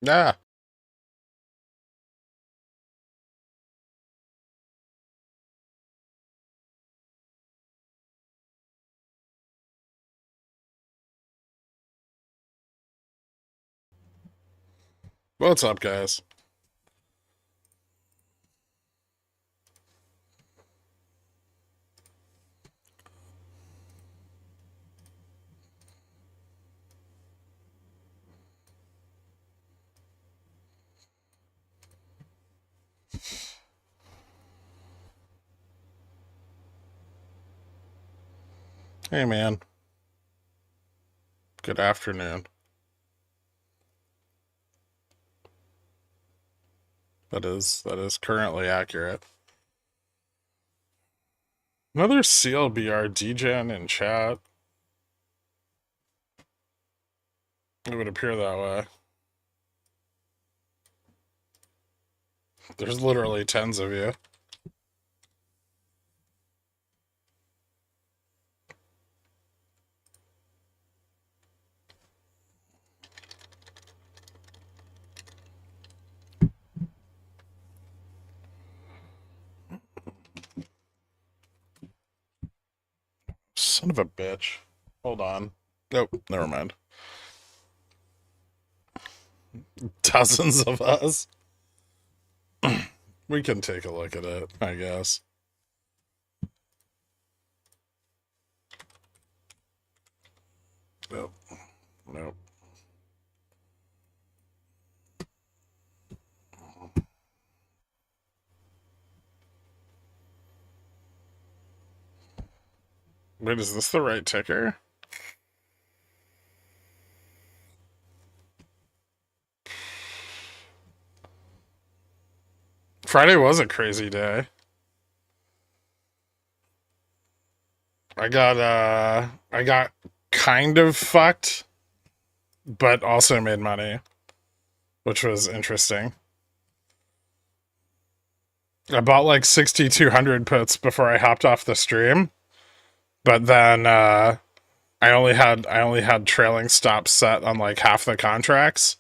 Yeah. What's up, guys? Hey, man. Good afternoon. That is currently accurate. Another CLBR DGen in chat. It would appear that way. There's literally tens of you. Son of a bitch. Hold on. Nope, never mind. Dozens of us. We can take a look at it, I guess. Nope. Nope. Wait, is this the right ticker? Friday was a crazy day. I got kind of fucked, but also made money, which was interesting. I bought like 6,200 puts before I hopped off the stream, but then I only had trailing stops set on like half the contracts.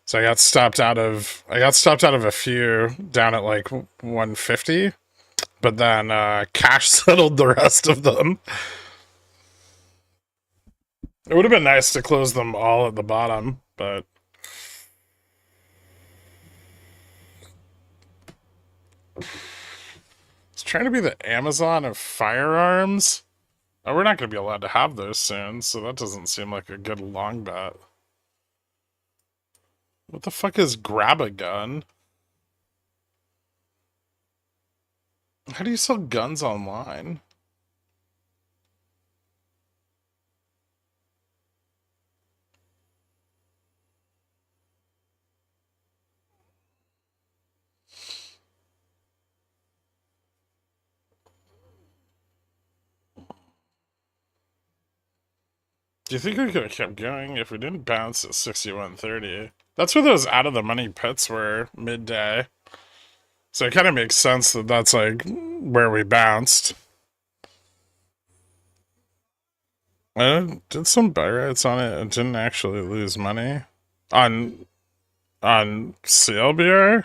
So I got stopped out of a few down at like 150, but then cash settled the rest of them. It would have been nice to close them all at the bottom, but it's trying to be the Amazon of firearms. Oh, we're not going to be allowed to have those soon, so that doesn't seem like a good long bet. What the fuck is grab a gun? How do you sell guns online? Do you think we could have kept going if we didn't bounce at 6130? That's where those out of the money pits were midday. So it kind of makes sense that that's like where we bounced. I did some buy rates on it and didn't actually lose money on CLBR.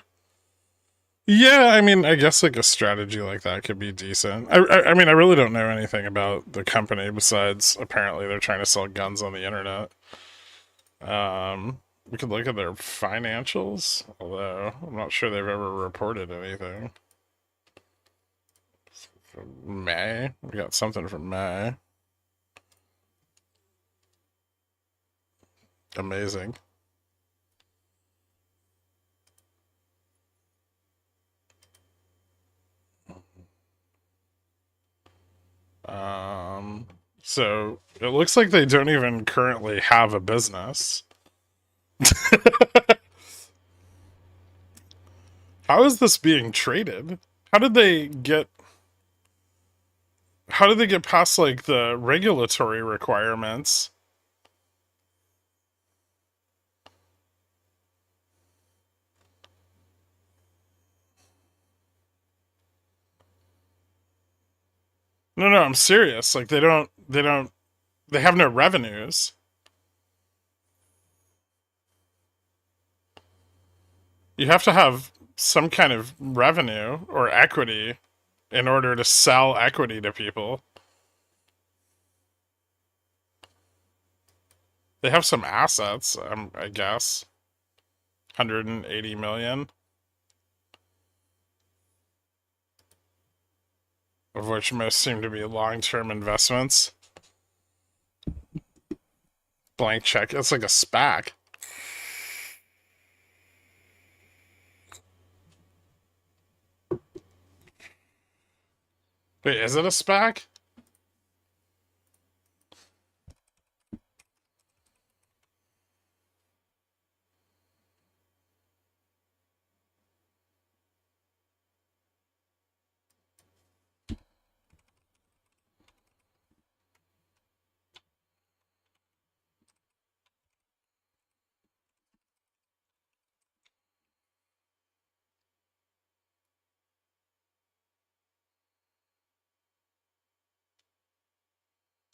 Yeah, I mean, I guess like a strategy like that could be decent. I mean, I really don't know anything about the company besides apparently they're trying to sell guns on the internet. We could look at their financials, although I'm not sure they've ever reported anything. From May, we got something from May. Amazing. Um, so it looks like they don't even currently have a business. How is this being traded? How did they get how did they get past like the regulatory requirements? No, no, I'm serious. Like they have no revenues. You have to have some kind of revenue or equity in order to sell equity to people. They have some assets, I guess. 180 million, of which most seem to be long-term investments. Blank check. It's like a SPAC. Wait, is it a SPAC?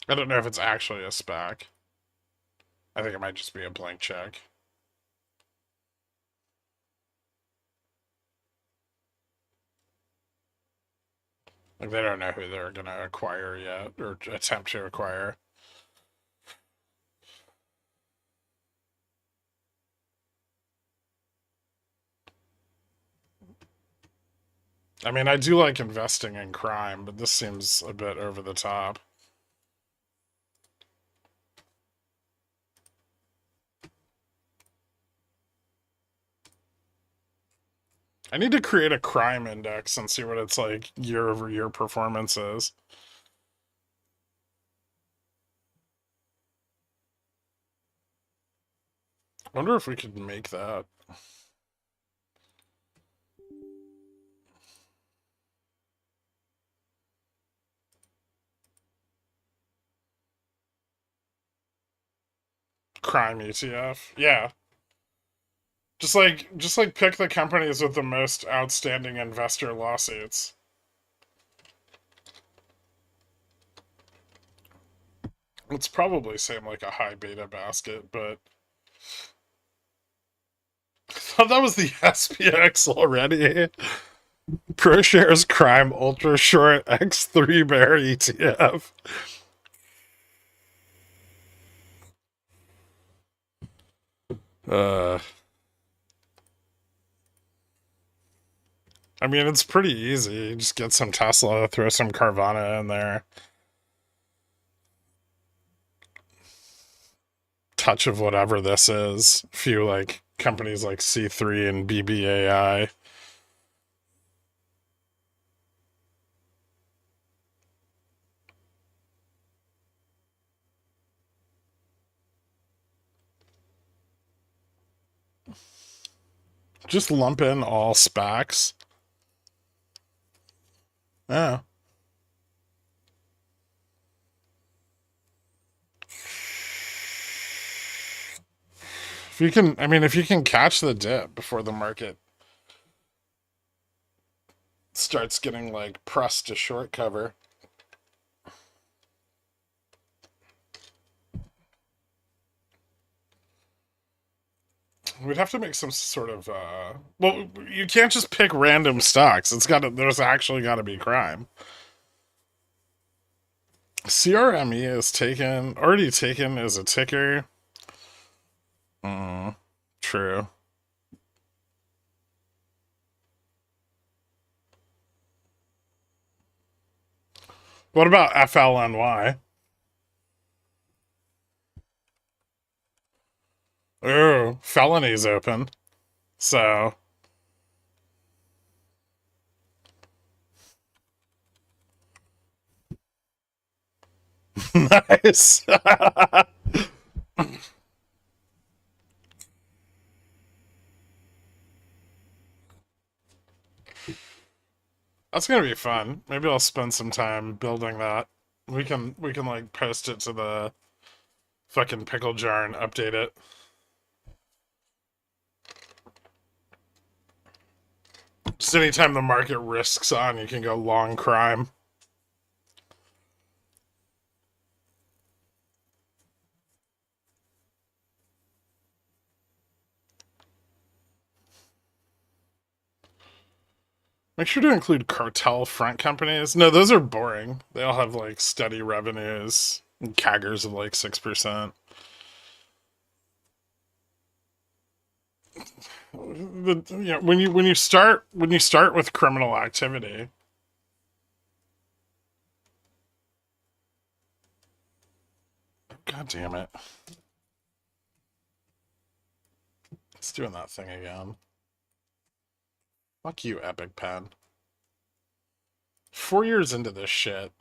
I don't know if it's actually a SPAC. I think it might just be a blank check. Like, they don't know who they're going to acquire yet, or attempt to acquire. I mean, I do like investing in crime, but this seems a bit over the top. I need to create a crime index and see what it's like year-over-year performance is. I wonder if we could make that. Crime ETF. Yeah. Just like pick the companies with the most outstanding investor lawsuits. It's probably same like a high beta basket, but I thought that was the SPX already. ProShares Crime Ultra Short X3 Bear ETF. Uh, I mean, it's pretty easy. You just get some Tesla, throw some Carvana in there. Touch of whatever this is. A few like companies like C3 and BBAI. Just lump in all SPACs. Yeah. If you can, I mean, if you can catch the dip before the market starts getting like pressed to short cover. We'd have to make some sort of well, you can't just pick random stocks. There's actually gotta be crime. CRME is already taken as a ticker. True. What about FLNY? Oh, felony's open. So nice. That's gonna be fun. Maybe I'll spend some time building that. We can like post it to the fucking pickle jar and update it. Just anytime the market risks on, you can go long crime. Make sure to include cartel front companies. No, those are boring. They all have like steady revenues and CAGRs of like 6%. When you start with criminal activity, god damn it, it's doing that thing again. Fuck you, Epic Pen. 4 years into this shit,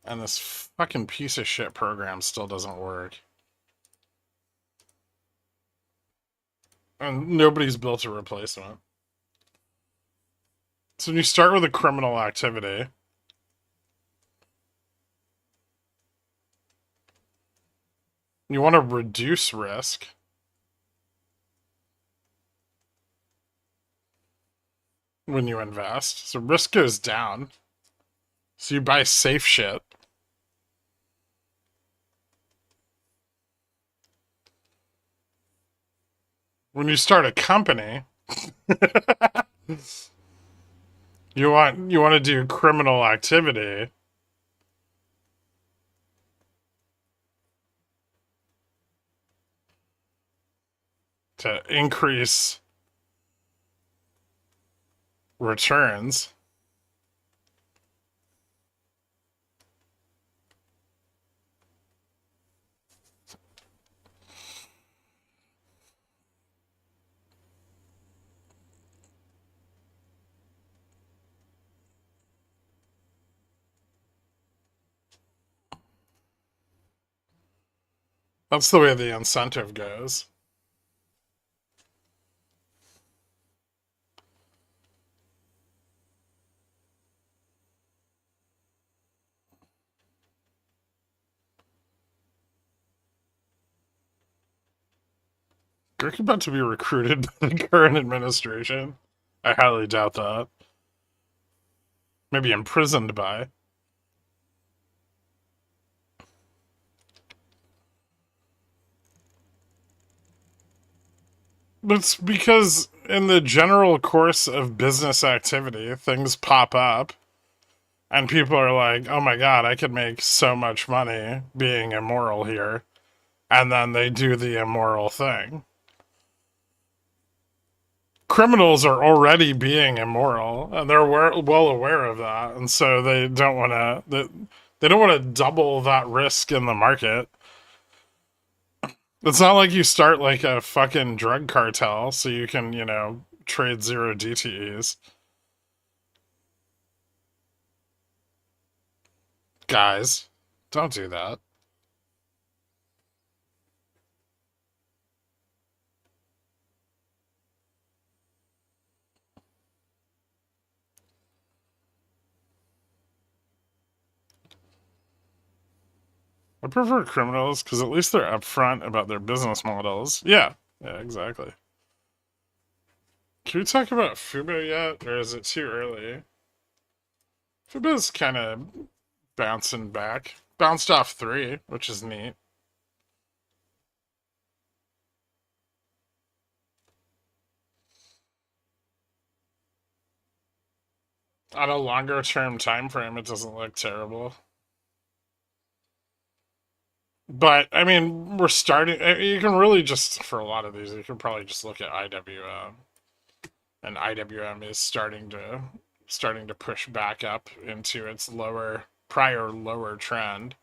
and this fucking piece of shit program still doesn't work. And nobody's built a replacement. So when you start with a criminal activity, you want to reduce risk. When you invest. So risk goes down. So you buy safe shit. When you start a company, you want to do criminal activity. To increase returns. That's the way the incentive goes. You're about to be recruited by the current administration. I highly doubt that. Maybe imprisoned by. But it's because in the general course of business activity, things pop up and people are like, oh my god, I could make so much money being immoral here. And then they do the immoral thing. Criminals are already being immoral, and they're well aware of that, and so they don't want to. They don't want to double that risk in the market. It's not like you start like a fucking drug cartel so you can, trade zero DTEs. Guys, don't do that. I prefer criminals because at least they're upfront about their business models. Yeah, exactly. Can we talk about Fubo yet, or is it too early? Fubo's kind of bouncing back. Bounced off 3, which is neat. On a longer term time frame, it doesn't look terrible. But I mean, we're starting. You can really just for a lot of these, you can probably just look at IWM, and IWM is starting to push back up into its prior lower trend.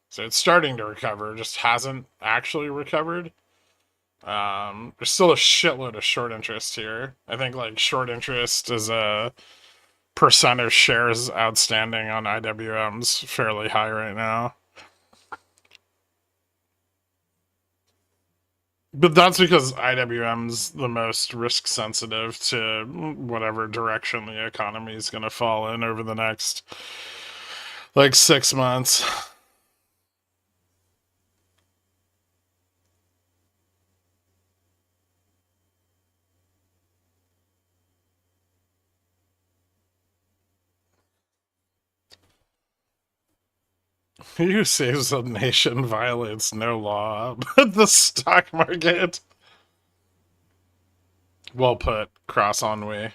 So it's starting to recover, just hasn't actually recovered. There's still a shitload of short interest here. I think like short interest is a percent of shares outstanding on IWM's fairly high right now. But that's because IWM's the most risk sensitive to whatever direction the economy is going to fall in over the next like 6 months. He who saves a nation violates no law, but the stock market. Well put, Cross Ennui.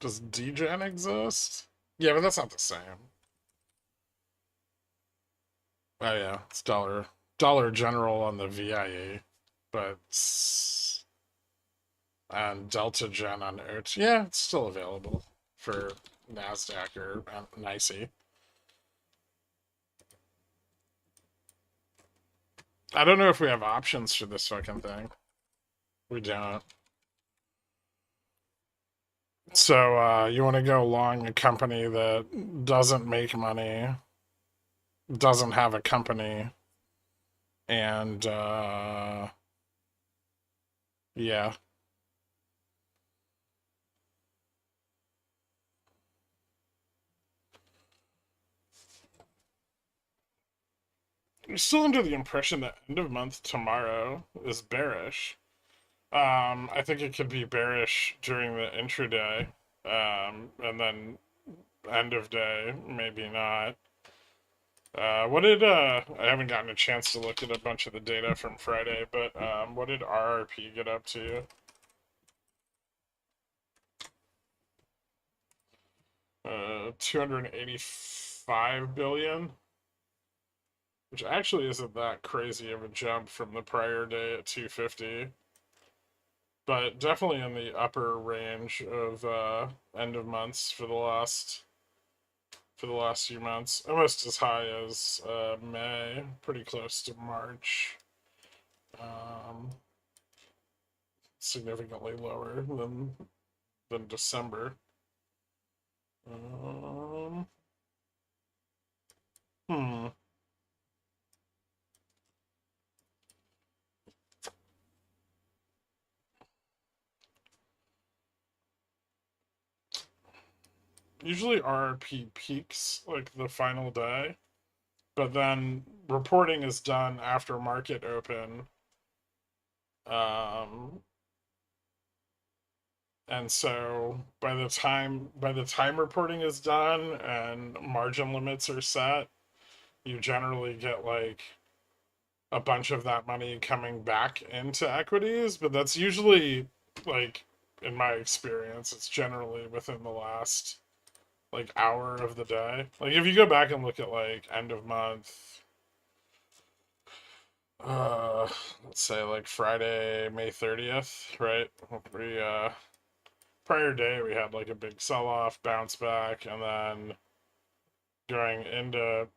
Does DGen exist? Yeah, but that's not the same. Oh yeah, it's Dollar General on the VIE, but and Delta Gen on OT. Yeah, it's still available for Nasdaq or NYSE. I don't know if we have options for this fucking thing. We don't. So you want to go long a company that doesn't make money, doesn't have a company, and yeah. You're still under the impression that end of month tomorrow is bearish. I think it could be bearish during the intraday, and then end of day, maybe not. What did I haven't gotten a chance to look at a bunch of the data from Friday, but what did RRP get up to? 285 billion, which actually isn't that crazy of a jump from the prior day at 250, but definitely in the upper range of end of months for the last few months, almost as high as May, pretty close to March. Significantly lower than December. Um, hmm. Usually RRP peaks like the final day, but then reporting is done after market open. Um, and so by the time reporting is done and margin limits are set, you generally get like a bunch of that money coming back into equities, but that's usually like in my experience, it's generally within the last like hour of the day. Like if you go back and look at like end of month, uh let's say like Friday, May 30th, right? We prior day we had like a big sell off, bounce back, and then going into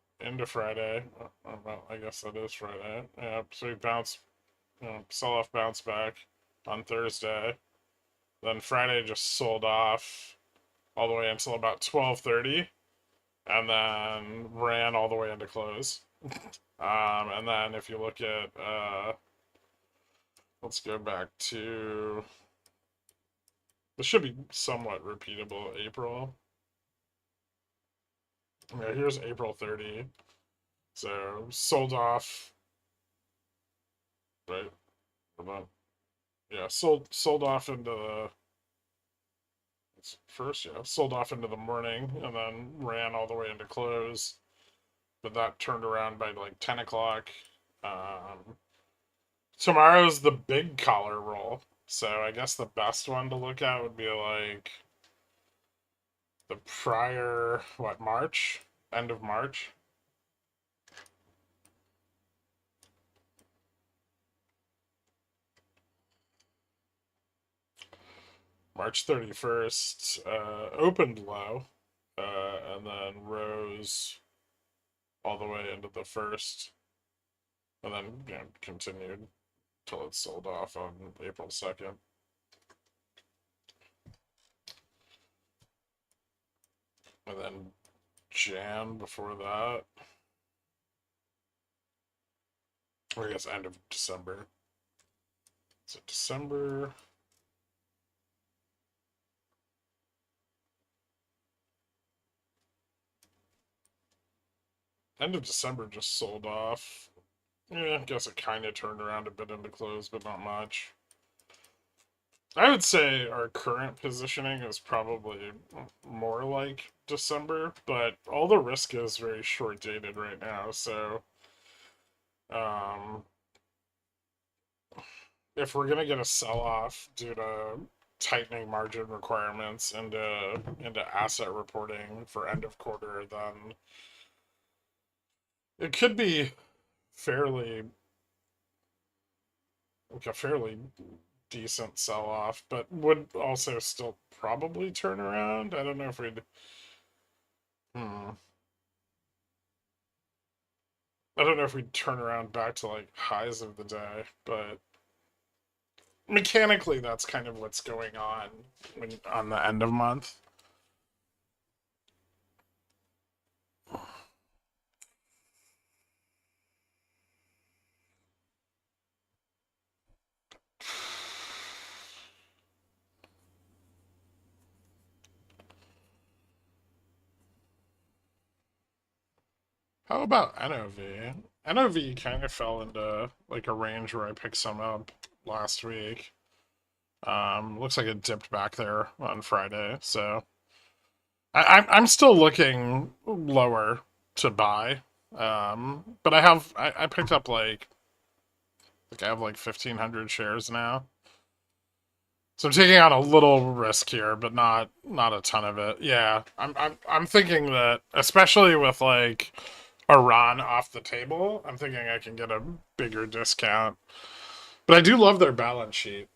Friday. Well, I guess that is Friday. Yeah, so we bounce, sell off, bounce back on Thursday. Then Friday just sold off all the way until about 12:30, and then ran all the way into close. And then if you look at, let's go back to, this should be somewhat repeatable. April. Yeah, here's April 30. So sold off, right? Hold on. Yeah, sold off into the first, yeah, sold off into the morning and then ran all the way into close. But that turned around by like 10 o'clock. Um, Tomorrow's the big collar roll. So I guess the best one to look at would be like the prior, what, March? End of March? March 31st, opened low, and then rose all the way into the first, and then continued till it sold off on April 2nd. And then Jan before that. Or I guess end of December. So December. End of December just sold off. Yeah, I guess it kind of turned around a bit into close, but not much. I would say our current positioning is probably more like December, but all the risk is very short dated right now. So, um, if we're gonna get a sell off due to tightening margin requirements into asset reporting for end of quarter, then it could be fairly like a fairly decent sell off, but would also still probably turn around. I don't know if we'd. Hmm. I don't know if we'd turn around back to like highs of the day, but mechanically, that's kind of what's going on on the end of month. How about NOV? NOV kind of fell into like a range where I picked some up last week. Looks like it dipped back there on Friday, so I'm still looking lower to buy. But I picked up like I have like 1,500 shares now, so I'm taking on a little risk here, but not a ton of it. Yeah, I'm thinking that especially with like Iran off the table, I'm thinking I can get a bigger discount. But I do love their balance sheet.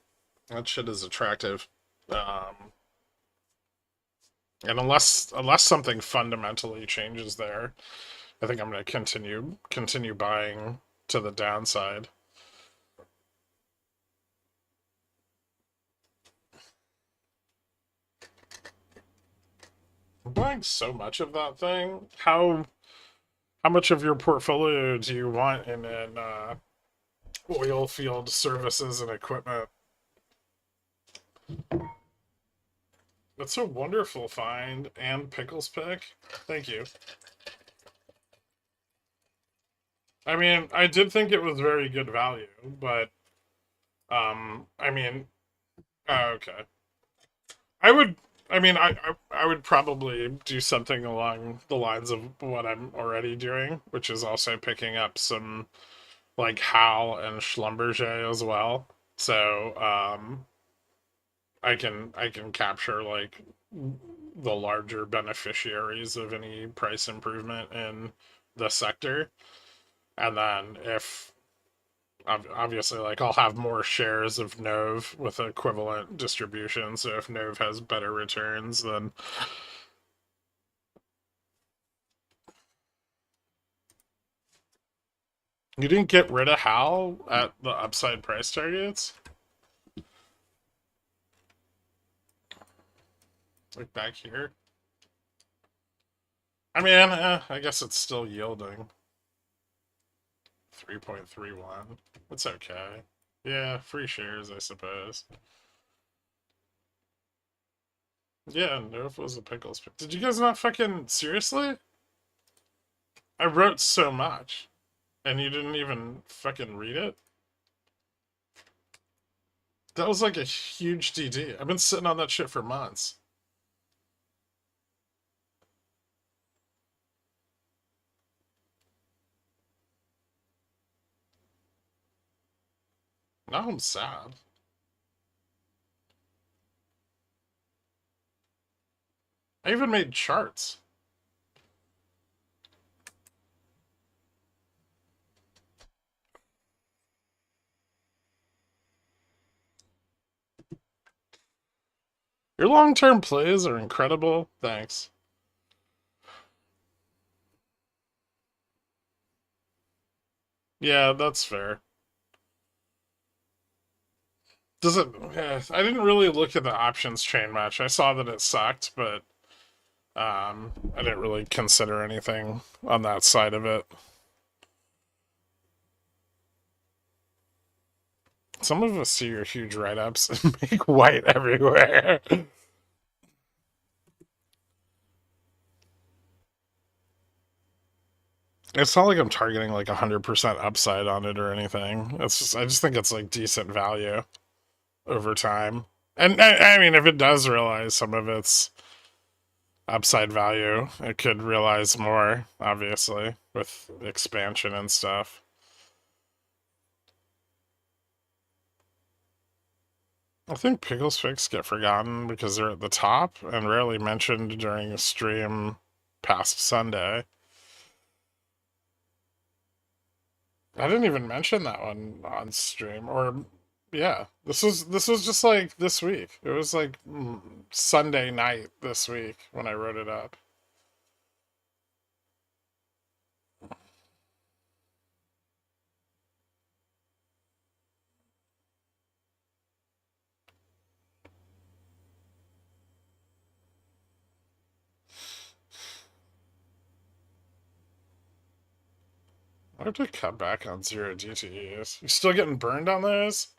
That shit is attractive. And unless something fundamentally changes there, I think I'm going to continue buying to the downside. I'm buying so much of that thing. How much of your portfolio do you want in oil field services and equipment? That's a wonderful find and pickles pick. Thank you. I mean, I did think it was very good value, but I mean, okay. I would. I mean, I would probably do something along the lines of what I'm already doing, which is also picking up some like Hal and Schlumberger as well. So I can capture like the larger beneficiaries of any price improvement in the sector, and then if obviously like I'll have more shares of Nove with equivalent distribution. So if Nove has better returns, then you didn't get rid of Hal at the upside price targets. Like back here. I mean, I guess it's still yielding 3.31. It's okay. Yeah, free shares, I suppose. Yeah, Nove was a pickles pick. Did you guys not fucking seriously? I wrote so much, and you didn't even fucking read it. That was like a huge DD. I've been sitting on that shit for months. Now I'm sad. I even made charts. Your long-term plays are incredible. Thanks. Yeah, that's fair. Does it? I didn't really look at the options chain much. I saw that it sucked, but I didn't really consider anything on that side of it. Some of us see your huge write-ups and make white everywhere. It's not like I'm targeting like 100% upside on it or anything. I just think it's like decent value over time. And I mean, if it does realize some of its upside value, it could realize more, obviously, with expansion and stuff. I think Pickles Fix get forgotten because they're at the top and rarely mentioned during a stream past Sunday. I didn't even mention that one on stream, or yeah, this was just like this week. It was like Sunday night this week when I wrote it up. I have to cut back on zero DTEs. You still getting burned on those?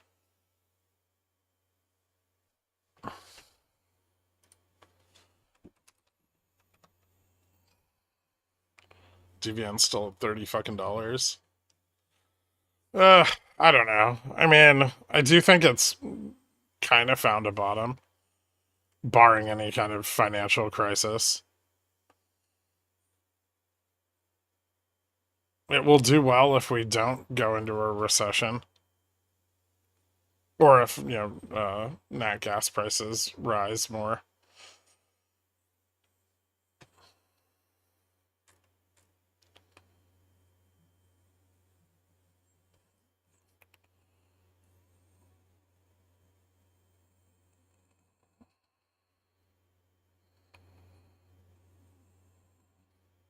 DVN's still at 30 fucking dollars. I don't know. I mean, I do think it's kind of found a bottom, barring any kind of financial crisis. It will do well if we don't go into a recession. Or if, nat gas prices rise more.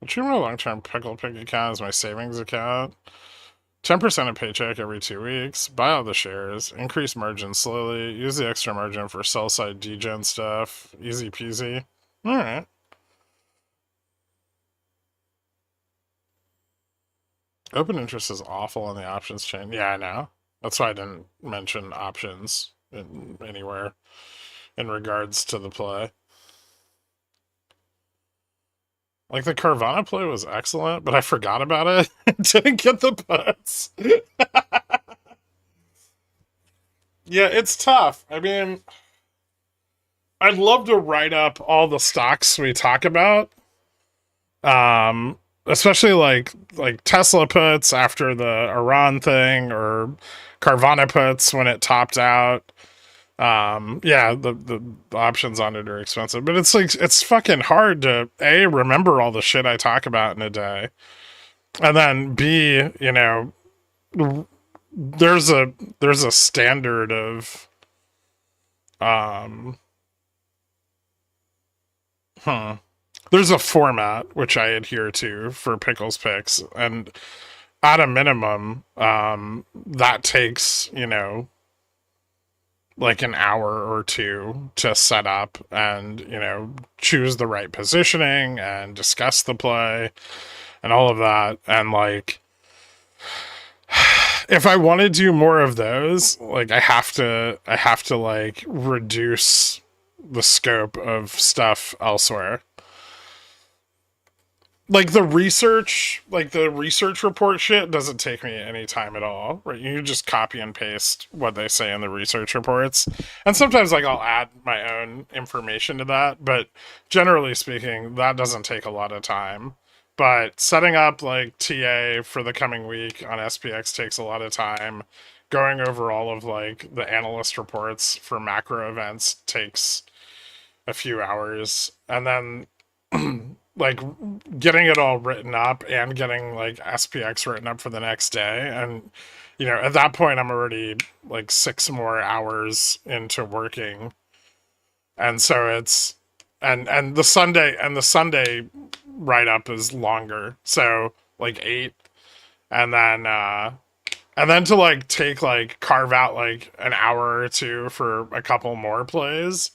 I treat my long-term Pickle Pig account as my savings account. 10% of paycheck every 2 weeks. Buy all the shares. Increase margin slowly. Use the extra margin for sell-side degen stuff. Easy peasy. Alright. Open interest is awful on the options chain. Yeah, I know. That's why I didn't mention options anywhere in regards to the play. Like, the Carvana play was excellent, but I forgot about it. Didn't get the puts. Yeah, it's tough. I mean, I'd love to write up all the stocks we talk about. Especially like Tesla puts after the Iran thing, or Carvana puts when it topped out. Yeah, the options on it are expensive, but it's like it's fucking hard to A, remember all the shit I talk about in a day, and then B, there's a standard of um huh. There's a format which I adhere to for Pickles Picks, and at a minimum, that takes, like an hour or two to set up and, choose the right positioning and discuss the play and all of that. And like, if I want to do more of those, like I have to like reduce the scope of stuff elsewhere. Like the research report shit doesn't take me any time at all, right? You just copy and paste what they say in the research reports, and sometimes like I'll add my own information to that, but generally speaking that doesn't take a lot of time. But setting up like TA for the coming week on SPX takes a lot of time. Going over all of like the analyst reports for macro events takes a few hours, and then like getting it all written up and getting like SPX written up for the next day. And, at that point, I'm already like 6 more hours into working. And so and the Sunday write up is longer. So like 8. And then to like carve out like an hour or two for a couple more plays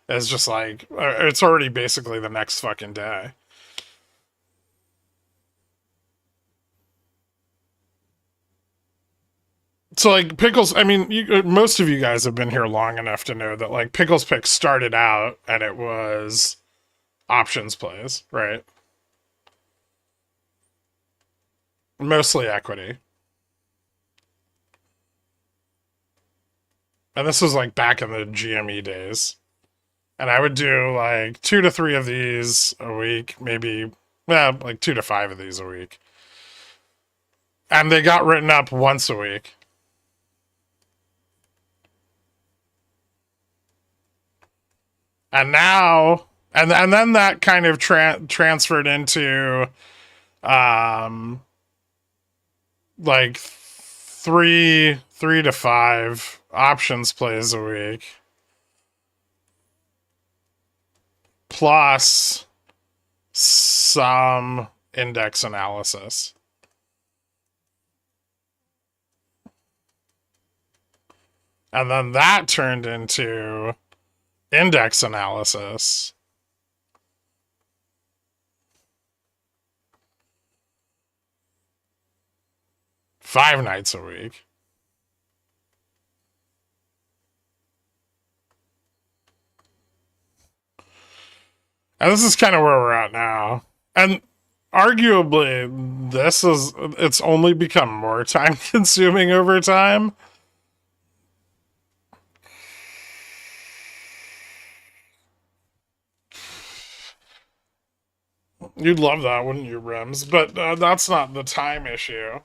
is just like, it's already basically the next fucking day. So like Pickles, I mean, most of you guys have been here long enough to know that like Pickles Pick started out and it was options plays, right? Mostly equity. And this was like back in the GME days. And I would do like 2 to 3 of these a week, maybe, well, like 2 to 5 of these a week. And they got written up once a week. And now, and then that kind of transferred into um like three to five options plays a week, plus some index analysis. And then that turned into index analysis. Five nights a week. And this is kind of where we're at now. And arguably, it's only become more time consuming over time. You'd love that, wouldn't you, Rims? But that's not the time issue.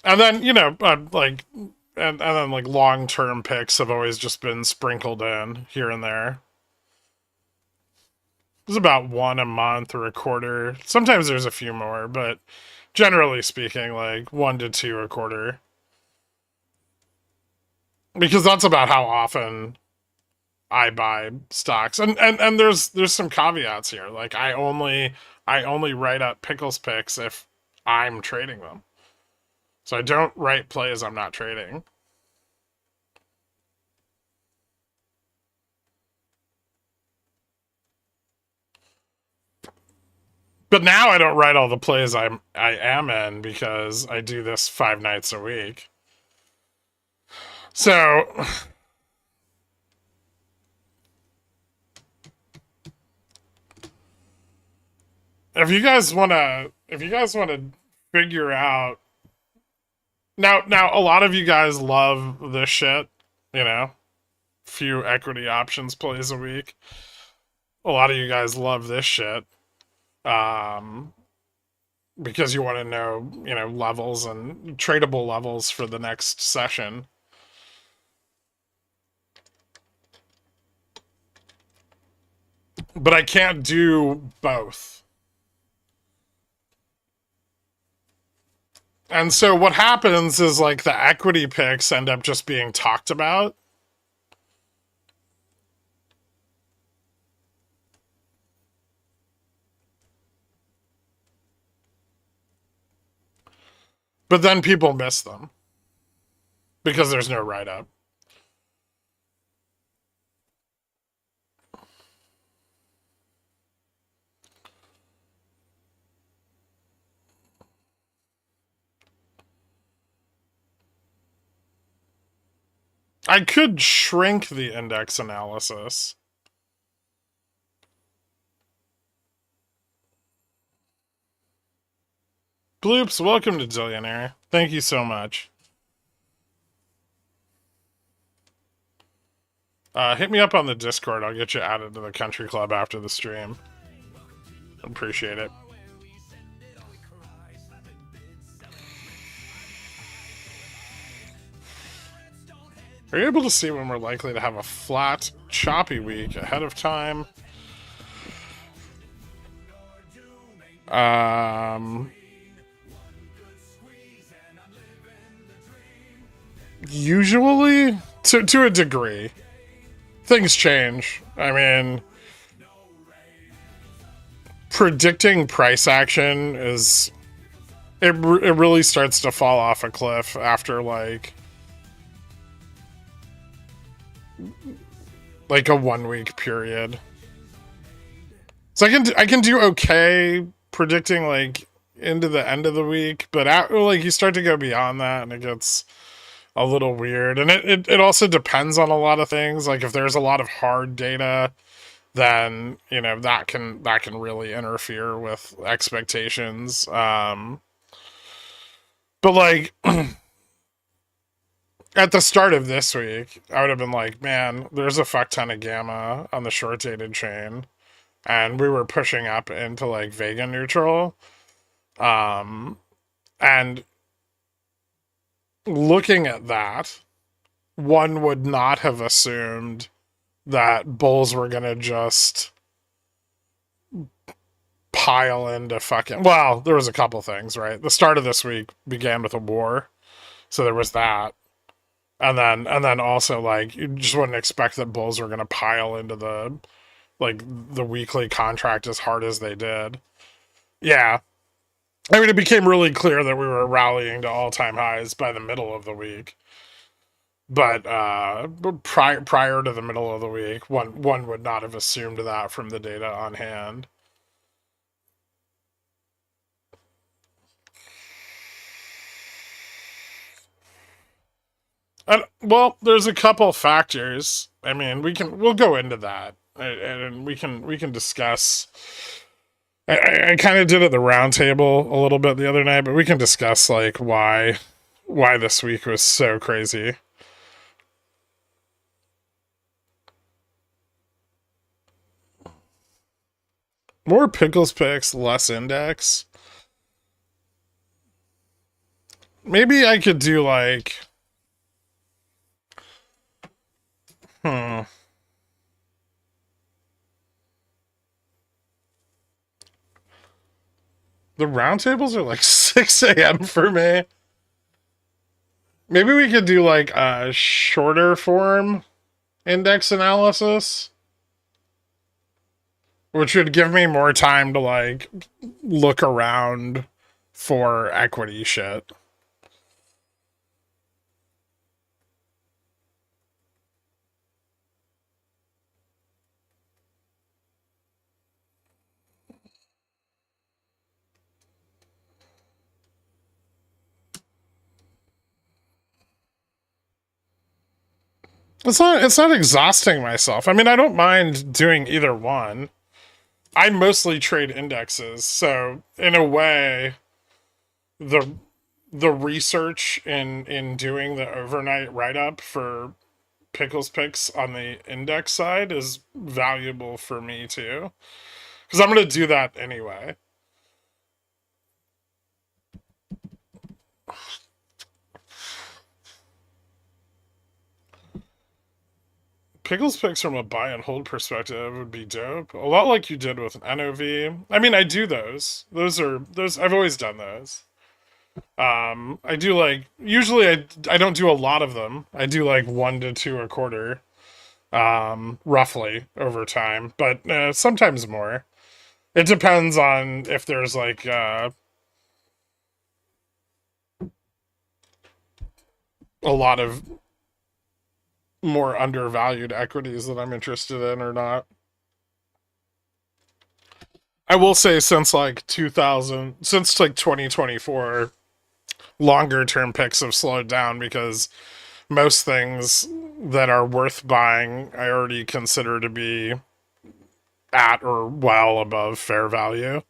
And then, and then like long term picks have always just been sprinkled in here and there. It's about one a month or a quarter. Sometimes there's a few more, but generally speaking, like 1 to 2 a quarter. Because that's about how often I buy stocks. And there's some caveats here. Like I only write up Pickles picks if I'm trading them. So I don't write plays I'm not trading. But now I don't write all the plays I am in because I do this 5 nights a week. So if you guys want to figure out now a lot of you guys love this shit, you know, few equity options plays a week. A lot of you guys love this shit. Um because you want to know, levels and tradable levels for the next session. But I can't do both. And so what happens is like the equity picks end up just being talked about. But then people miss them because there's no write up. I could shrink the index analysis. Bloops, welcome to Zillionaire. Thank you so much. Hit me up on the Discord. I'll get you added to the country club after the stream. Appreciate it. Are you able to see when we're likely to have a flat, choppy week ahead of time? Usually, to a degree. Things change. I mean, predicting price action is... It really starts to fall off a cliff after, like a 1 week period. So I can do okay predicting like into the end of the week, but like you start to go beyond that and it gets a little weird. And it also depends on a lot of things. Like if there's a lot of hard data, then that can really interfere with expectations. But like at the start of this week, I would have been like, man, there's a fuck ton of gamma on the short dated chain. And we were pushing up into like Vega neutral. And looking at that, one would not have assumed that bulls were gonna just pile into fucking. Well, there was a couple things, right? The start of this week began with a war, so there was that, and then also like you just wouldn't expect that bulls were gonna pile into the weekly contract as hard as they did. Yeah, I mean, it became really clear that we were rallying to all-time highs by the middle of the week. But prior to the middle of the week, one would not have assumed that from the data on hand. And well, there's a couple factors. I mean, we'll go into that, and we can discuss. I kind of did at the roundtable a little bit the other night, but we can discuss like why this week was so crazy. More pickles picks, less index. Maybe I could do like, hmm. The roundtables are like 6 a.m. for me. Maybe we could do like a shorter form index analysis, which would give me more time to like look around for equity shit. It's not exhausting myself. I mean, I don't mind doing either one. I mostly trade indexes, so in a way, the the research in doing the overnight write up for pickles picks on the index side is valuable for me too, because I'm going to do that anyway. Pickles picks from a buy and hold perspective would be dope. A lot like you did with an NOV. I mean, I do those. Those I've always done those. I do like usually I don't do a lot of them. I do like 1 to 2 a quarter, roughly over time, but sometimes more. It depends on if there's like a lot of more undervalued equities that I'm interested in or not. I will say since like 2024, longer term picks have slowed down because most things that are worth buying I already consider to be at or well above fair value.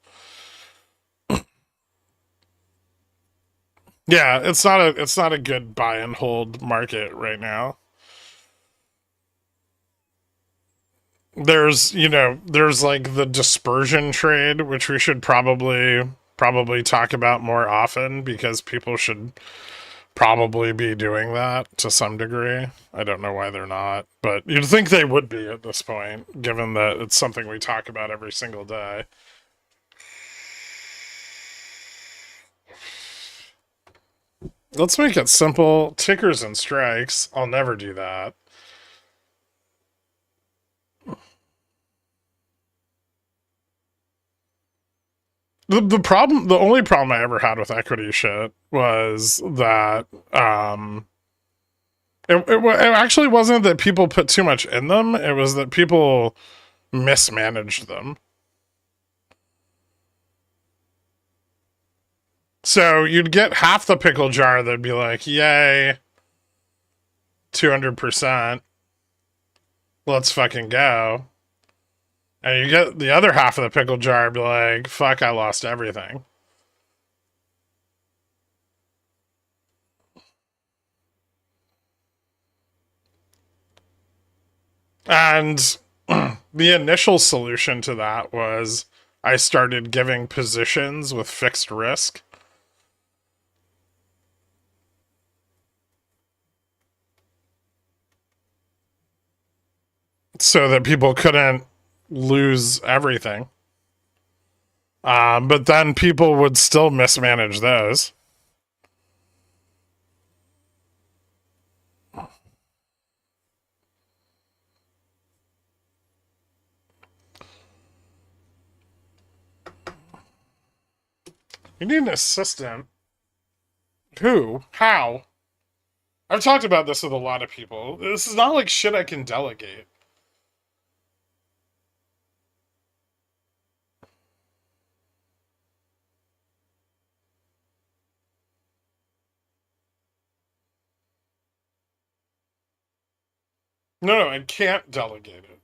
Yeah, it's not a good buy and hold market right now. There's like the dispersion trade, which we should probably talk about more often because people should probably be doing that to some degree. I don't know why they're not, but you'd think they would be at this point, given that it's something we talk about every single day. Let's make it simple. Tickers and strikes. I'll never do that. The only problem I ever had with equity shit was that it actually wasn't that people put too much in them. It was that people mismanaged them. So you'd get half the pickle jar that'd be like, "Yay, 200%, let's fucking go," and you get the other half of the pickle jar and be like, "Fuck, I lost everything." And the initial solution to that was I started giving positions with fixed risk. so that people couldn't lose everything. But then people would still mismanage those. You need an assistant. Who? How? I've talked about this with a lot of people. This is not like shit I can delegate. No, I can't delegate it.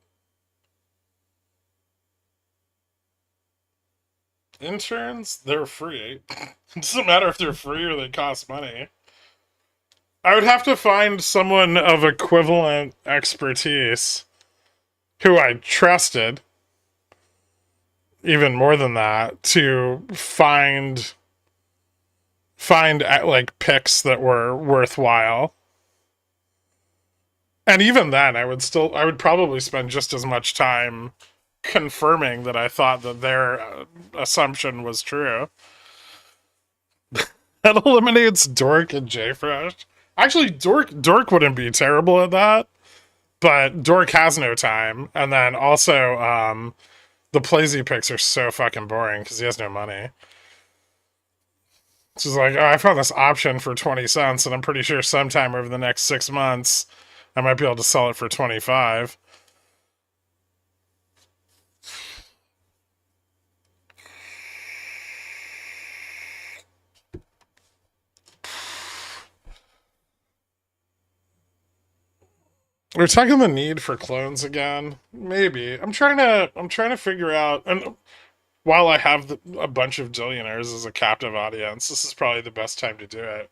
Interns, they're free. It doesn't matter if they're free or they cost money. I would have to find someone of equivalent expertise who I trusted, even more than that, to find like picks that were worthwhile. And even then, I would probably spend just as much time confirming that I thought that their assumption was true. That eliminates Dork and JFresh. Actually, Dork wouldn't be terrible at that, but Dork has no time, and then also the Plazy picks are so fucking boring because he has no money. So it's like, oh, I found this option for 20 cents, and I'm pretty sure sometime over the next 6 months, I might be able to sell it for 25. We're talking the need for clones again. Maybe I'm trying to figure out. And while I have a bunch of billionaires as a captive audience, this is probably the best time to do it.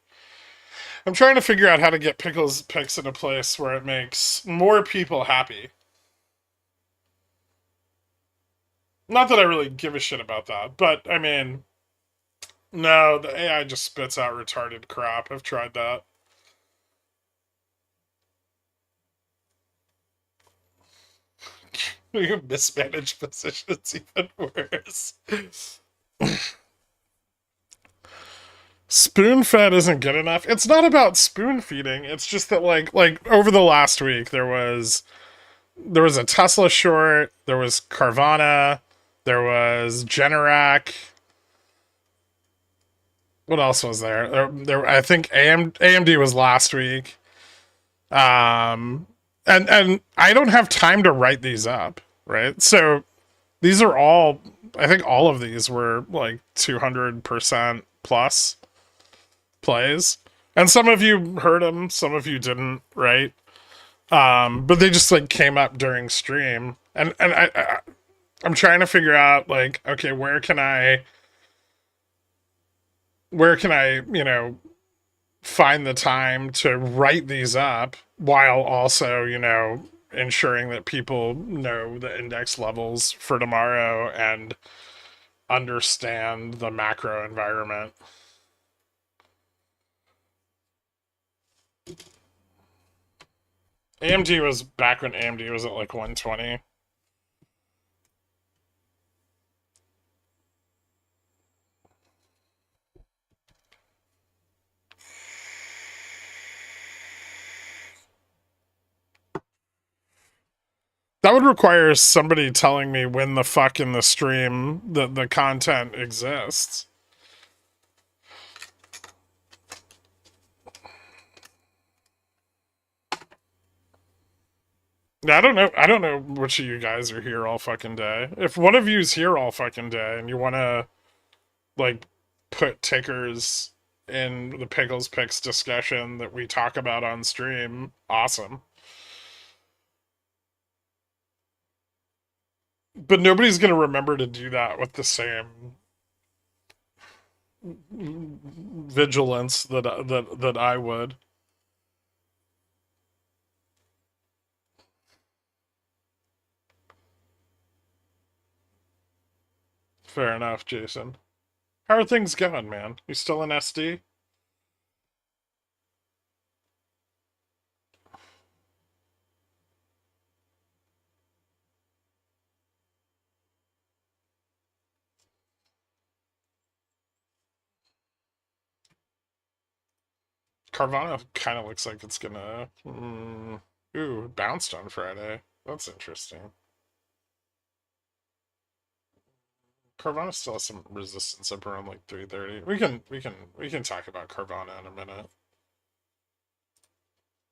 I'm trying to figure out how to get Pickle's picks in a place where it makes more people happy. Not that I really give a shit about that, but I mean, no, the AI just spits out retarded crap. I've tried that. You mismanage positions even worse. Spoon fed isn't good enough. It's not about spoon feeding. It's just that like over the last week there was a Tesla short, there was Carvana, there was Generac. What else was there? I think AMD was last week. Um, and I don't have time to write these up, right? So these are all. I think all of these were like 200% plus plays, and some of you heard them, some of you didn't, right? But they just like came up during stream, and I'm trying to figure out like, okay, where can I find the time to write these up while also ensuring that people know the index levels for tomorrow and understand the macro environment. AMD was back when AMD was at like 120. That would require somebody telling me when the fuck in the stream the content exists. Yeah, I don't know. I don't know which of you guys are here all fucking day. If one of you's here all fucking day and you want to like put tickers in the Pickles Picks discussion that we talk about on stream, awesome. But nobody's gonna remember to do that with the same vigilance that I would. Fair enough, Jason. How are things going, man? You still in SD? Carvana kind of looks like it's gonna. Ooh, it bounced on Friday. That's interesting. Carvana still has some resistance up around like 330. We can talk about Carvana in a minute.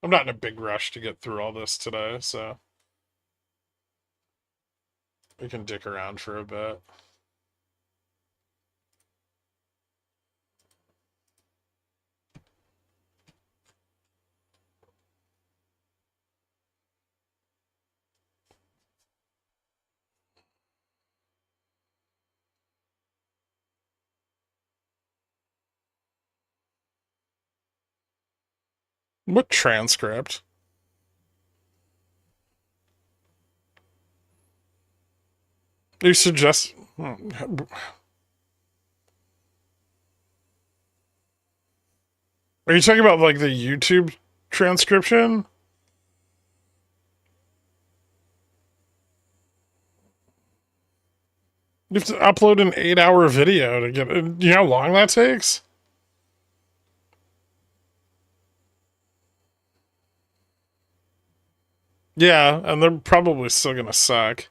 I'm not in a big rush to get through all this today, so we can dick around for a bit. What transcript? You suggest? Are you talking about like the YouTube transcription? You have to upload an 8-hour video to get it. You know how long that takes? Yeah, and they're probably still gonna suck.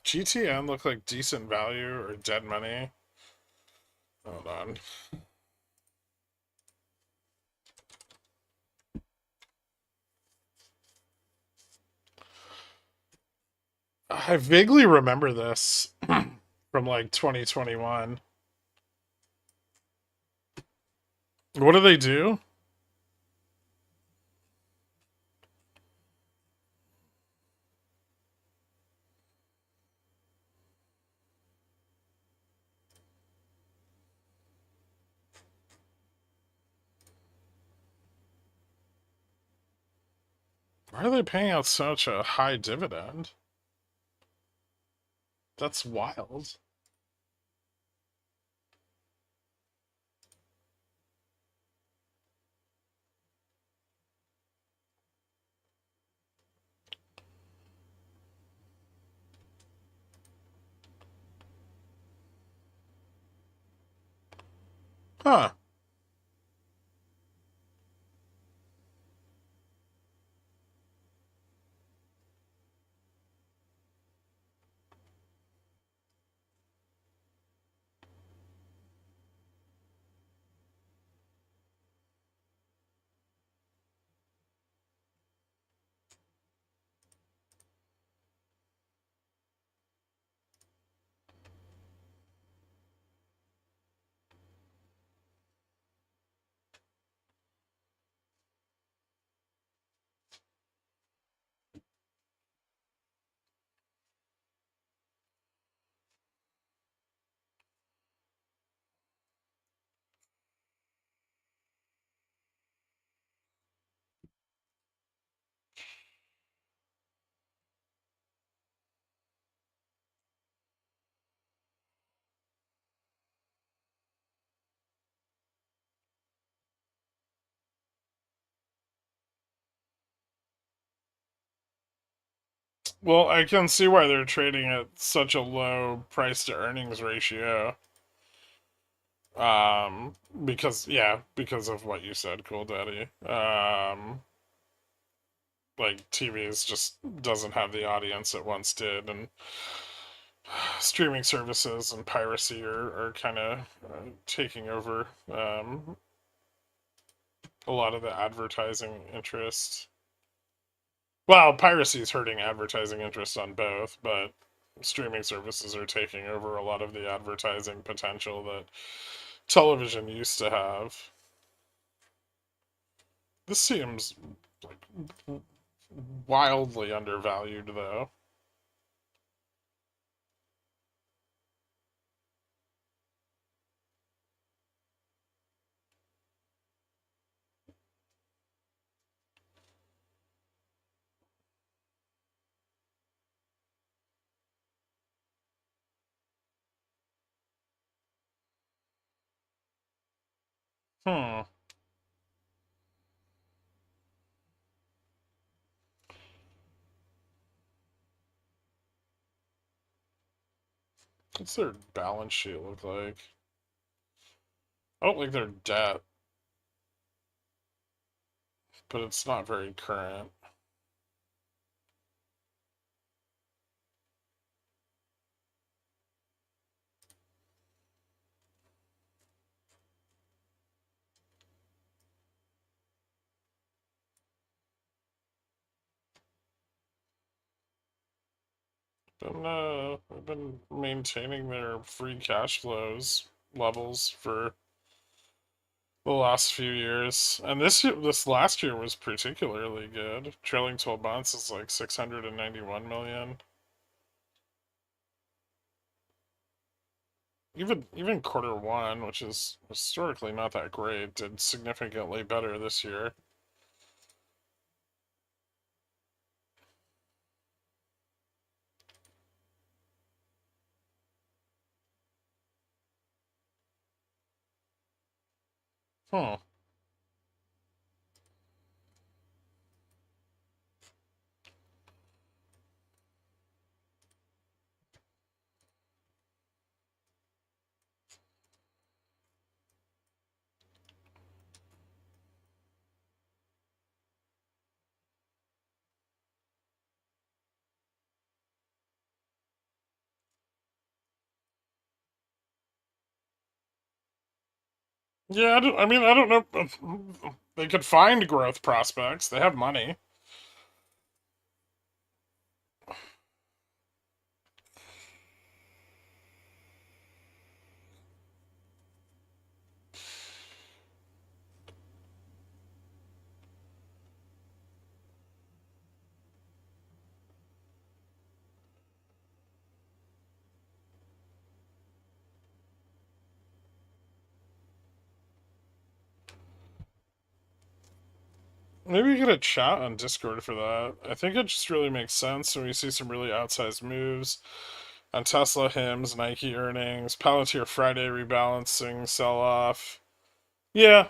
GTN look like decent value or dead money. Hold on. I vaguely remember this from like 2021. What do they do? Why are they paying out such a high dividend? That's wild. Huh. Well, I can see why they're trading at such a low price to earnings ratio. Because yeah, because of what you said, Cool Daddy. Like TV's just doesn't have the audience it once did, and streaming services and piracy are kind of taking over a lot of the advertising interest. Well, piracy is hurting advertising interest on both, but streaming services are taking over a lot of the advertising potential that television used to have. This seems like wildly undervalued, though. Hmm. What's their balance sheet look like? I don't like their debt, but it's not very current. They've been maintaining their free cash flows levels for the last few years, and this last year was particularly good. Trailing 12 months is like 691 million. Even quarter one, which is historically not that great, did significantly better this year. Hmm. Yeah, I mean, I don't know. They could find growth prospects. They have money. Maybe you get a chat on Discord for that. I think it just really makes sense when we see some really outsized moves on Tesla, Hims, Nike earnings, Palantir Friday rebalancing, sell off. Yeah,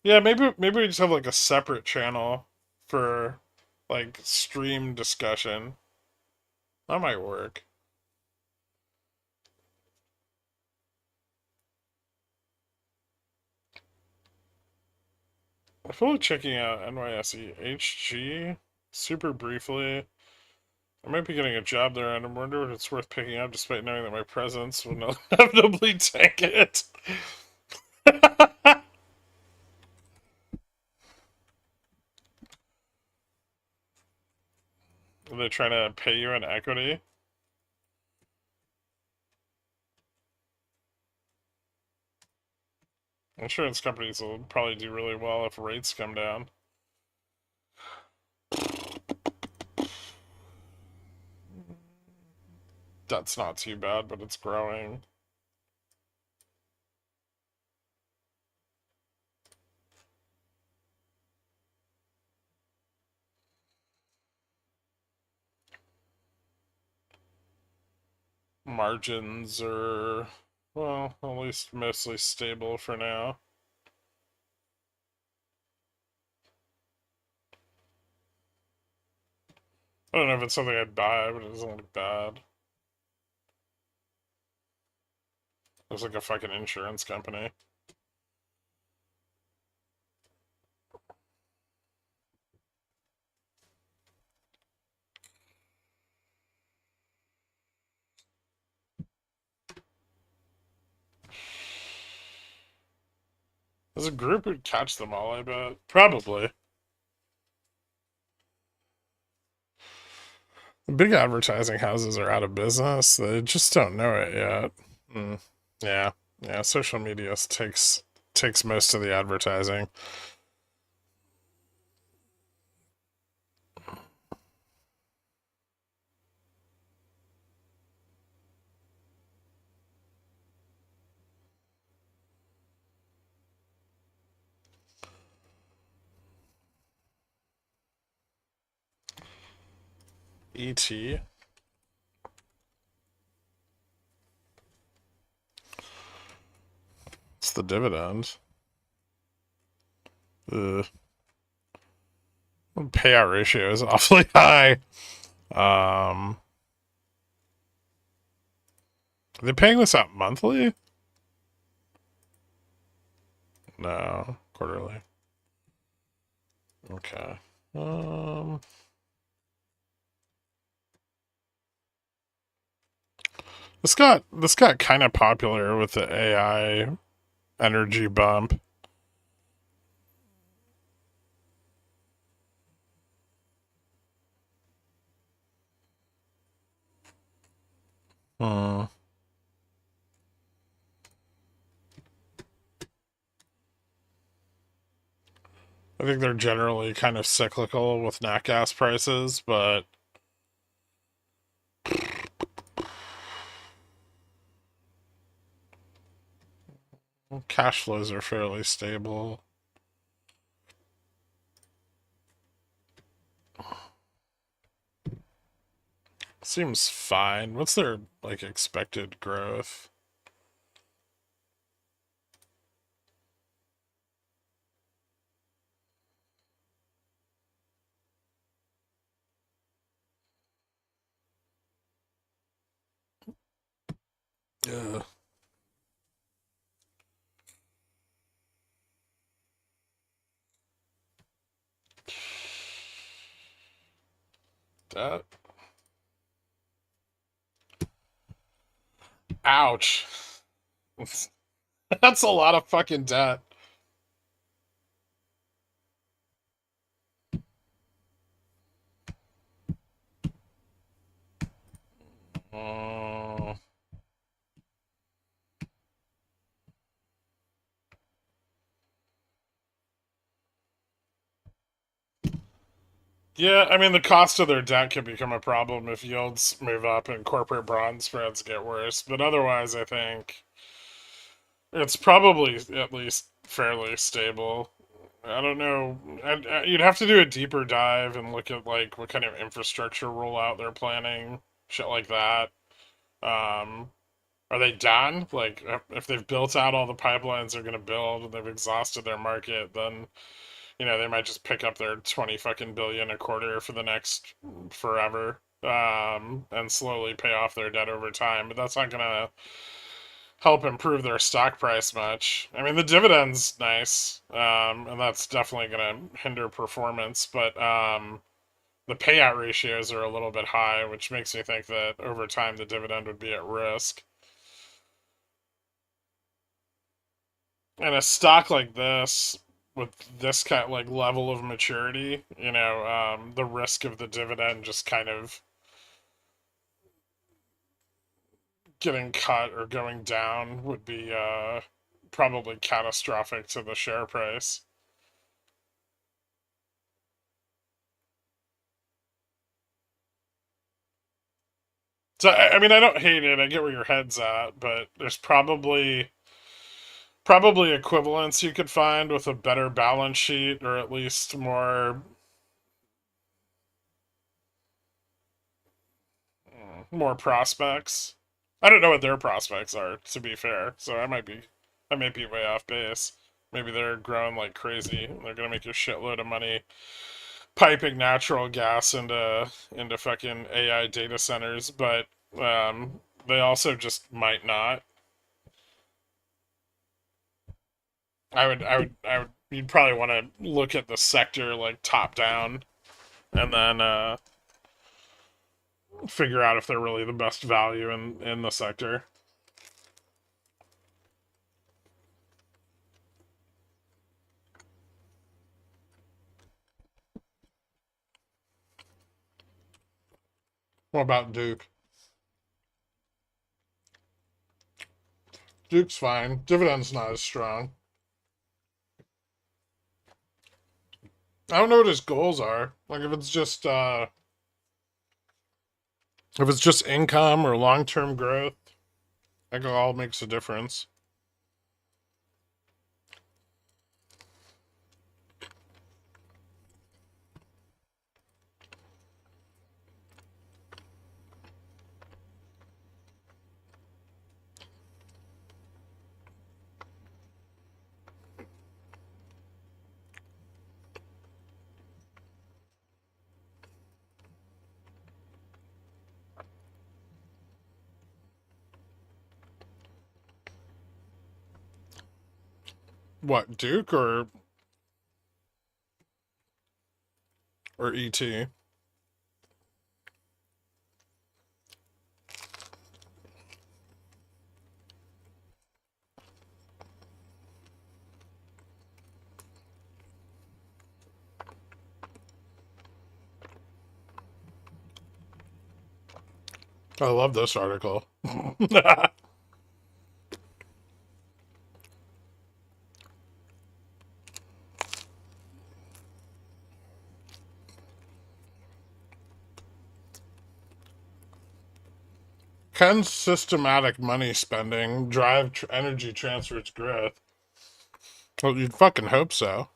yeah. Maybe we just have like a separate channel for like stream discussion. That might work. I feel like checking out NYSE HG super briefly. I might be getting a job there, and I wonder if it's worth picking up, despite knowing that my presence will inevitably tank it. Are they trying to pay you in equity? Insurance companies will probably do really well if rates come down. That's not too bad, but it's growing. Margins are, well, at least mostly stable for now. I don't know if it's something I'd buy, but it doesn't look bad. Looks like a fucking insurance company. There's a group who'd catch them all, I bet. Probably. The big advertising houses are out of business. They just don't know it yet. Mm. Yeah. Yeah, social media takes most of the advertising. ET. It's the dividend. The payout ratio is awfully high. Um, are they paying this out monthly? No, quarterly. Okay. Um, this got kind of popular with the AI energy bump. Hmm. I think they're generally kind of cyclical with nat gas prices, but cash flows are fairly stable. Seems fine. What's their like expected growth? Yeah. That. Ouch. That's a lot of fucking debt. Uh, yeah, I mean, the cost of their debt can become a problem if yields move up and corporate bond spreads get worse. But otherwise, I think it's probably at least fairly stable. I don't know. You'd have to do a deeper dive and look at like what kind of infrastructure rollout they're planning, shit like that. Um, are they done? Like, if they've built out all the pipelines they're gonna build and they've exhausted their market, then they might just pick up their 20 fucking billion a quarter for the next forever, and slowly pay off their debt over time. But that's not gonna help improve their stock price much. I mean, the dividend's nice, and that's definitely gonna hinder performance, but the payout ratios are a little bit high, which makes me think that over time the dividend would be at risk. And a stock like this, with this kind of like level of maturity, the risk of the dividend just kind of getting cut or going down would be probably catastrophic to the share price. So I mean, I don't hate it. I get where your head's at, but there's probably equivalents you could find with a better balance sheet or at least more prospects. I don't know what their prospects are, to be fair. So I might be way off base. Maybe they're growing like crazy. They're gonna make a shitload of money piping natural gas into fucking AI data centers, but they also just might not. I would. You'd probably want to look at the sector like top down, and then figure out if they're really the best value in the sector. What about Duke? Duke's fine. Dividend's not as strong. I don't know what his goals are. Like if it's just income or long term growth, I think it all makes a difference. What, Duke or ET? I love this article. Can systematic money spending drive energy transfer's growth? Well, you'd fucking hope so.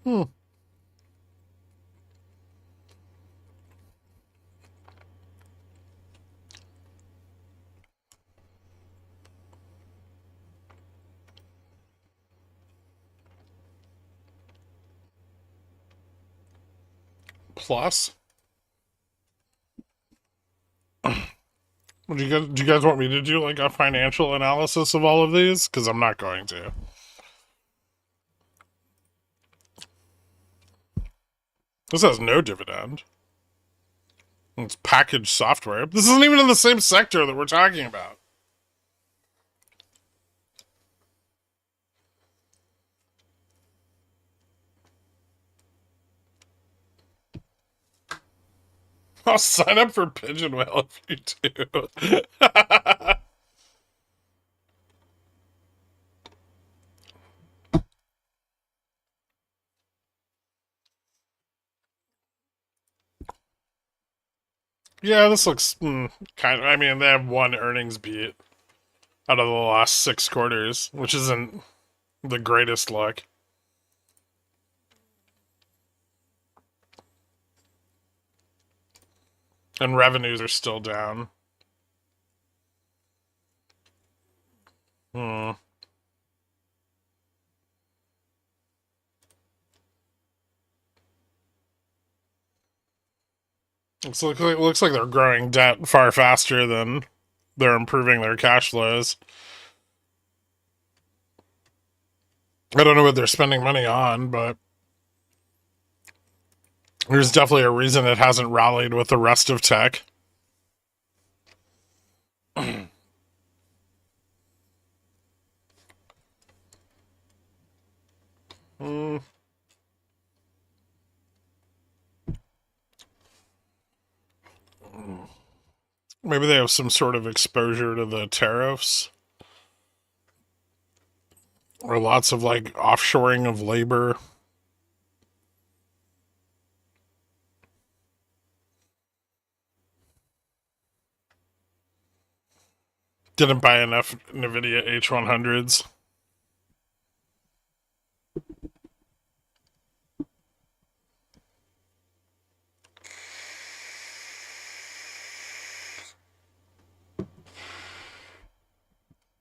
Hmm. Plus, do you guys want me to do like a financial analysis of all of these? Because I'm not going to. This has no dividend. It's packaged software. This isn't even in the same sector that we're talking about. I'll sign up for Pigeon Whale if you do. Yeah, this looks kind of. I mean, they have one earnings beat out of the last 6 quarters, which isn't the greatest luck. And revenues are still down. Hmm. Looks like they're growing debt far faster than they're improving their cash flows. I don't know what they're spending money on, but there's definitely a reason it hasn't rallied with the rest of tech. Hmm. Maybe they have some sort of exposure to the tariffs. Or lots of like offshoring of labor. Didn't buy enough NVIDIA H100s.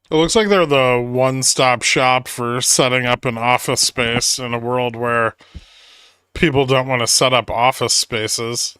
It looks like they're the one-stop shop for setting up an office space in a world where people don't want to set up office spaces.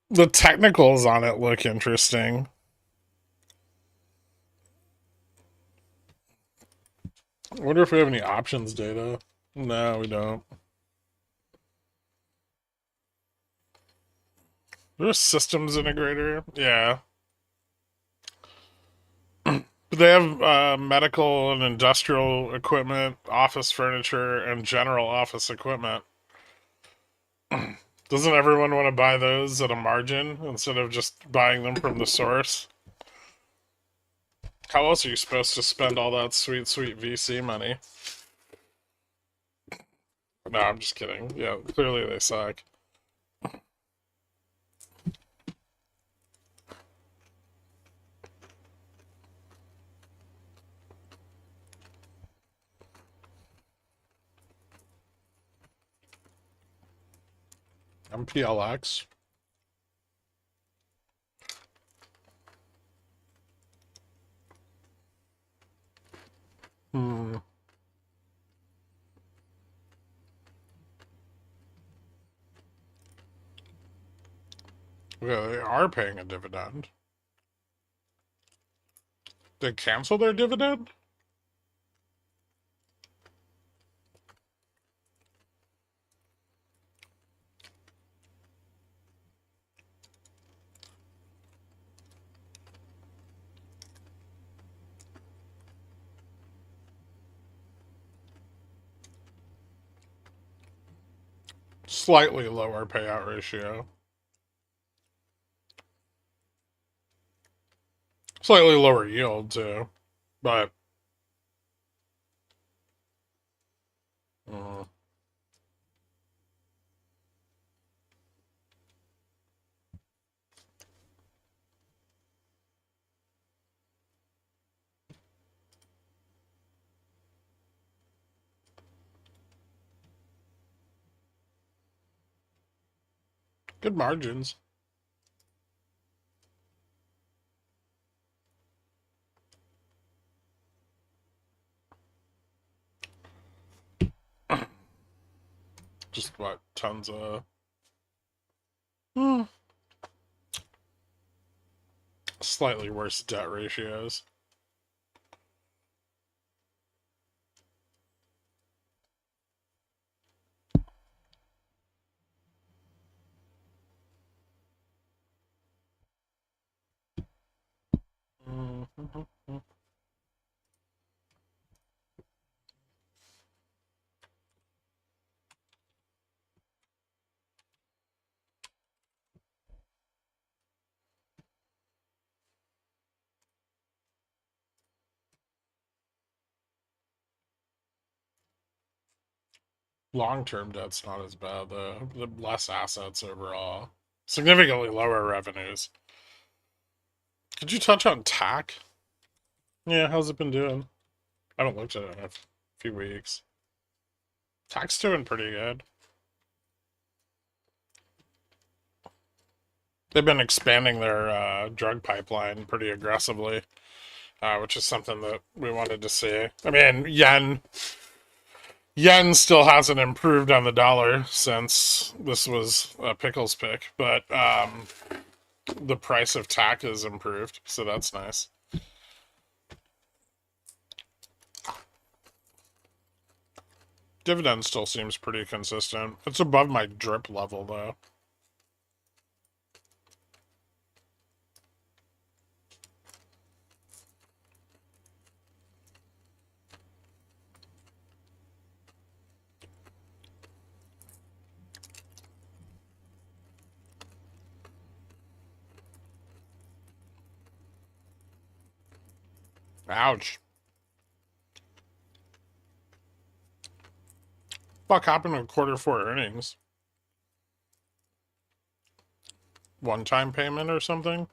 The technicals on it look interesting. I wonder if we have any options data. No, we don't. They're a systems integrator. Yeah. But they have medical and industrial equipment, office furniture, and general office equipment. Doesn't everyone want to buy those at a margin instead of just buying them from the source? How else are you supposed to spend all that sweet, sweet VC money? No, I'm just kidding. Yeah, clearly they suck. MPLX. Hmm. Yeah, they are paying a dividend. They cancel their dividend? Slightly lower payout ratio. Slightly lower yield, too. But, uh, good margins. Just what? Tons of. Hmm. Slightly worse debt ratios. Long-term debt's not as bad, though. The less assets overall. Significantly lower revenues. Could you touch on TAC? Yeah, how's it been doing? I haven't looked at it in a few weeks. TAC's doing pretty good. They've been expanding their drug pipeline pretty aggressively, which is something that we wanted to see. I mean, yen still hasn't improved on the dollar since this was a Pickle's pick, but the price of TAC has improved, so that's nice. Dividend still seems pretty consistent. It's above my drip level, though. Ouch. Fuck happened to Q4 earnings? One-time payment or something?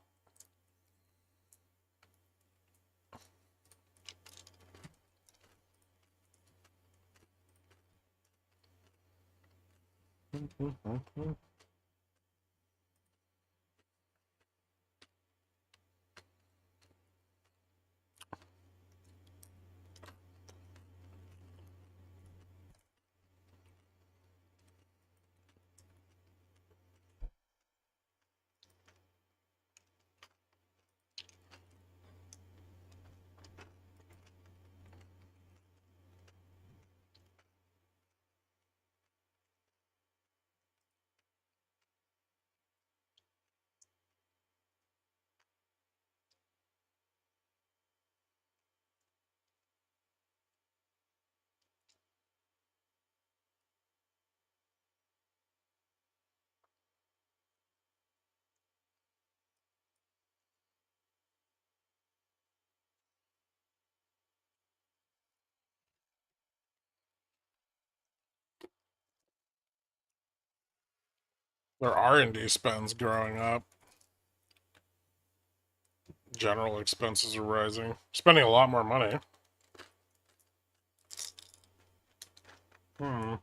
Their R&D spend's growing up. General expenses are rising. Spending a lot more money. Hmm.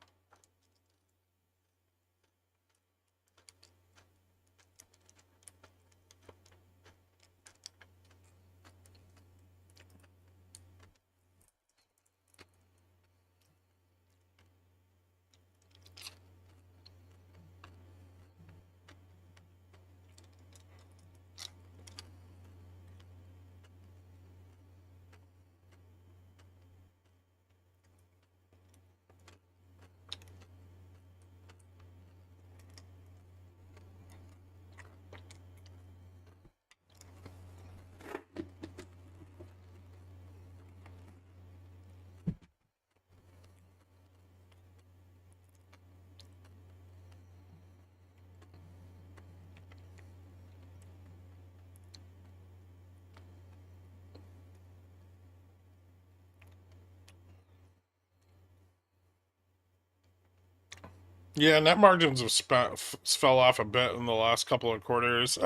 Yeah, net margins have fell off a bit in the last couple of quarters.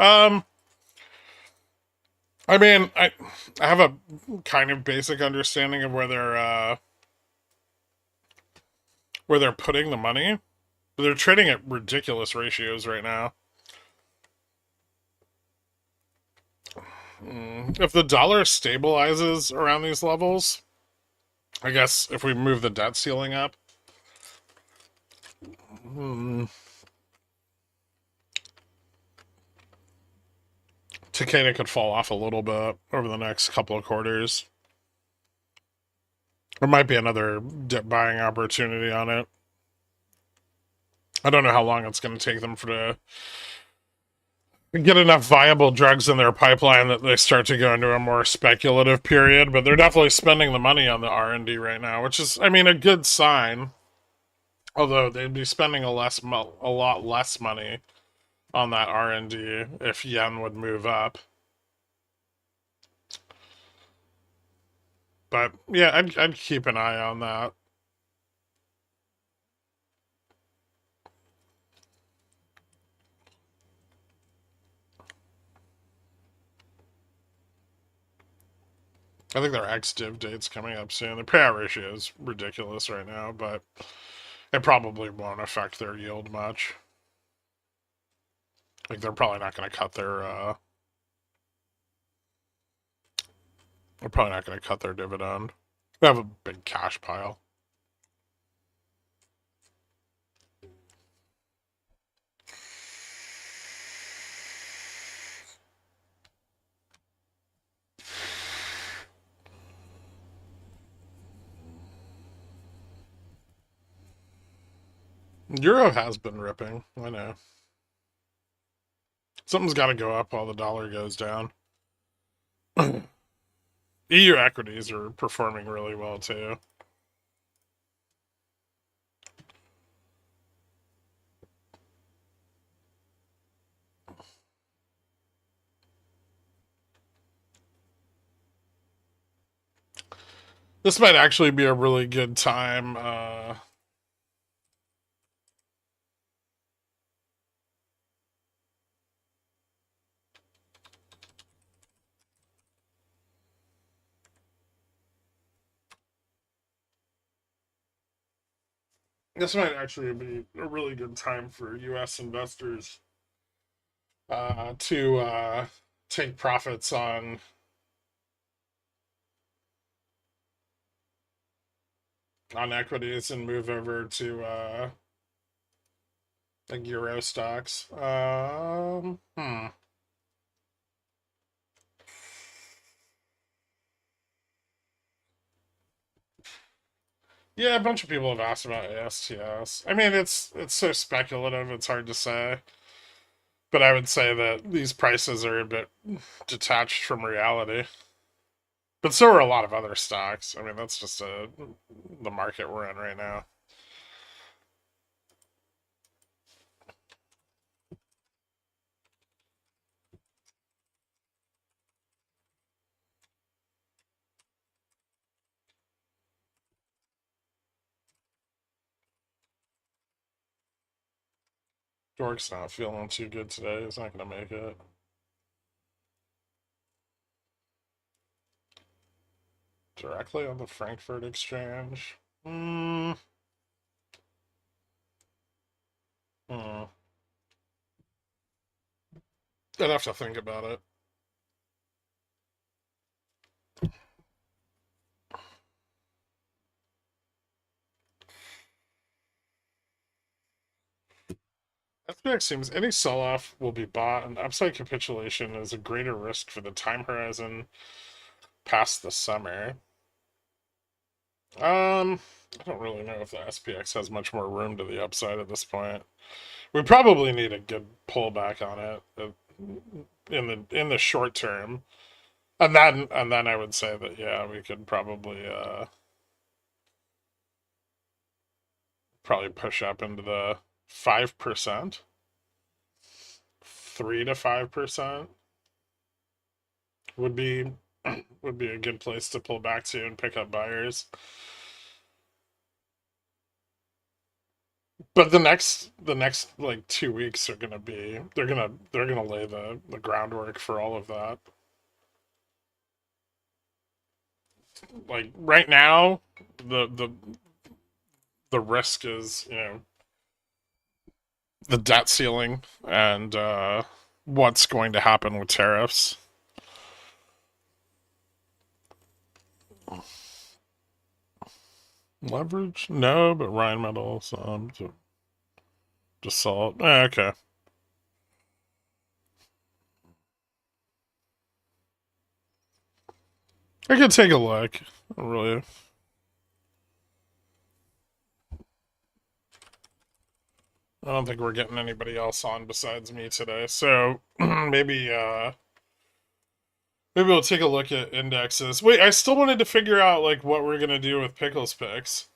I mean, I have a kind of basic understanding of where they're putting the money, but they're trading at ridiculous ratios right now. If the dollar stabilizes around these levels, I guess if we move the debt ceiling up, Takeda could fall off a little bit over the next couple of quarters. There might be another dip buying opportunity on it. I don't know how long it's going to take them to get enough viable drugs in their pipeline that they start to go into a more speculative period. But they're definitely spending the money on the R&D right now, which is, I mean, a good sign. Although they'd be spending a lot less money on that R&D if yen would move up. But yeah, I'd keep an eye on that. I think their ex-div date's coming up soon. The payout ratio is ridiculous right now, but it probably won't affect their yield much. Like they're probably not going to cut their they're probably not going to cut their dividend. They have a big cash pile. Euro has been ripping. I know. Something's got to go up while the dollar goes down. EU equities are performing really well too. This might actually be a really good time. This might actually be a really good time for U.S. investors to take profits on equities and move over to like Euro stocks. Yeah, a bunch of people have asked about ASTS. I mean, it's so speculative; it's hard to say. But I would say that these prices are a bit detached from reality. But so are a lot of other stocks. I mean, that's just the market we're in right now. Dork's not feeling too good today. He's not going to make it. Directly on the Frankfurt exchange. Hmm. Hmm. I'd have to think about it. SPX seems any sell off will be bought, and upside capitulation is a greater risk for the time horizon past the summer. I don't really know if the SPX has much more room to the upside at this point. We probably need a good pullback on it in the short term, and then I would say that yeah, we could probably push up into the 5%, 3 to 5% would be would be a good place to pull back to and pick up buyers. But the next like 2 weeks are gonna be they're gonna lay the groundwork for all of that. Like right now, the risk is, the debt ceiling and what's going to happen with tariffs. Leverage? No, but Ryan Metal, just salt. Okay. I could take a look. Really. I don't think we're getting anybody else on besides me today. So maybe we'll take a look at indexes. Wait, I still wanted to figure out like what we're gonna do with Pickles picks.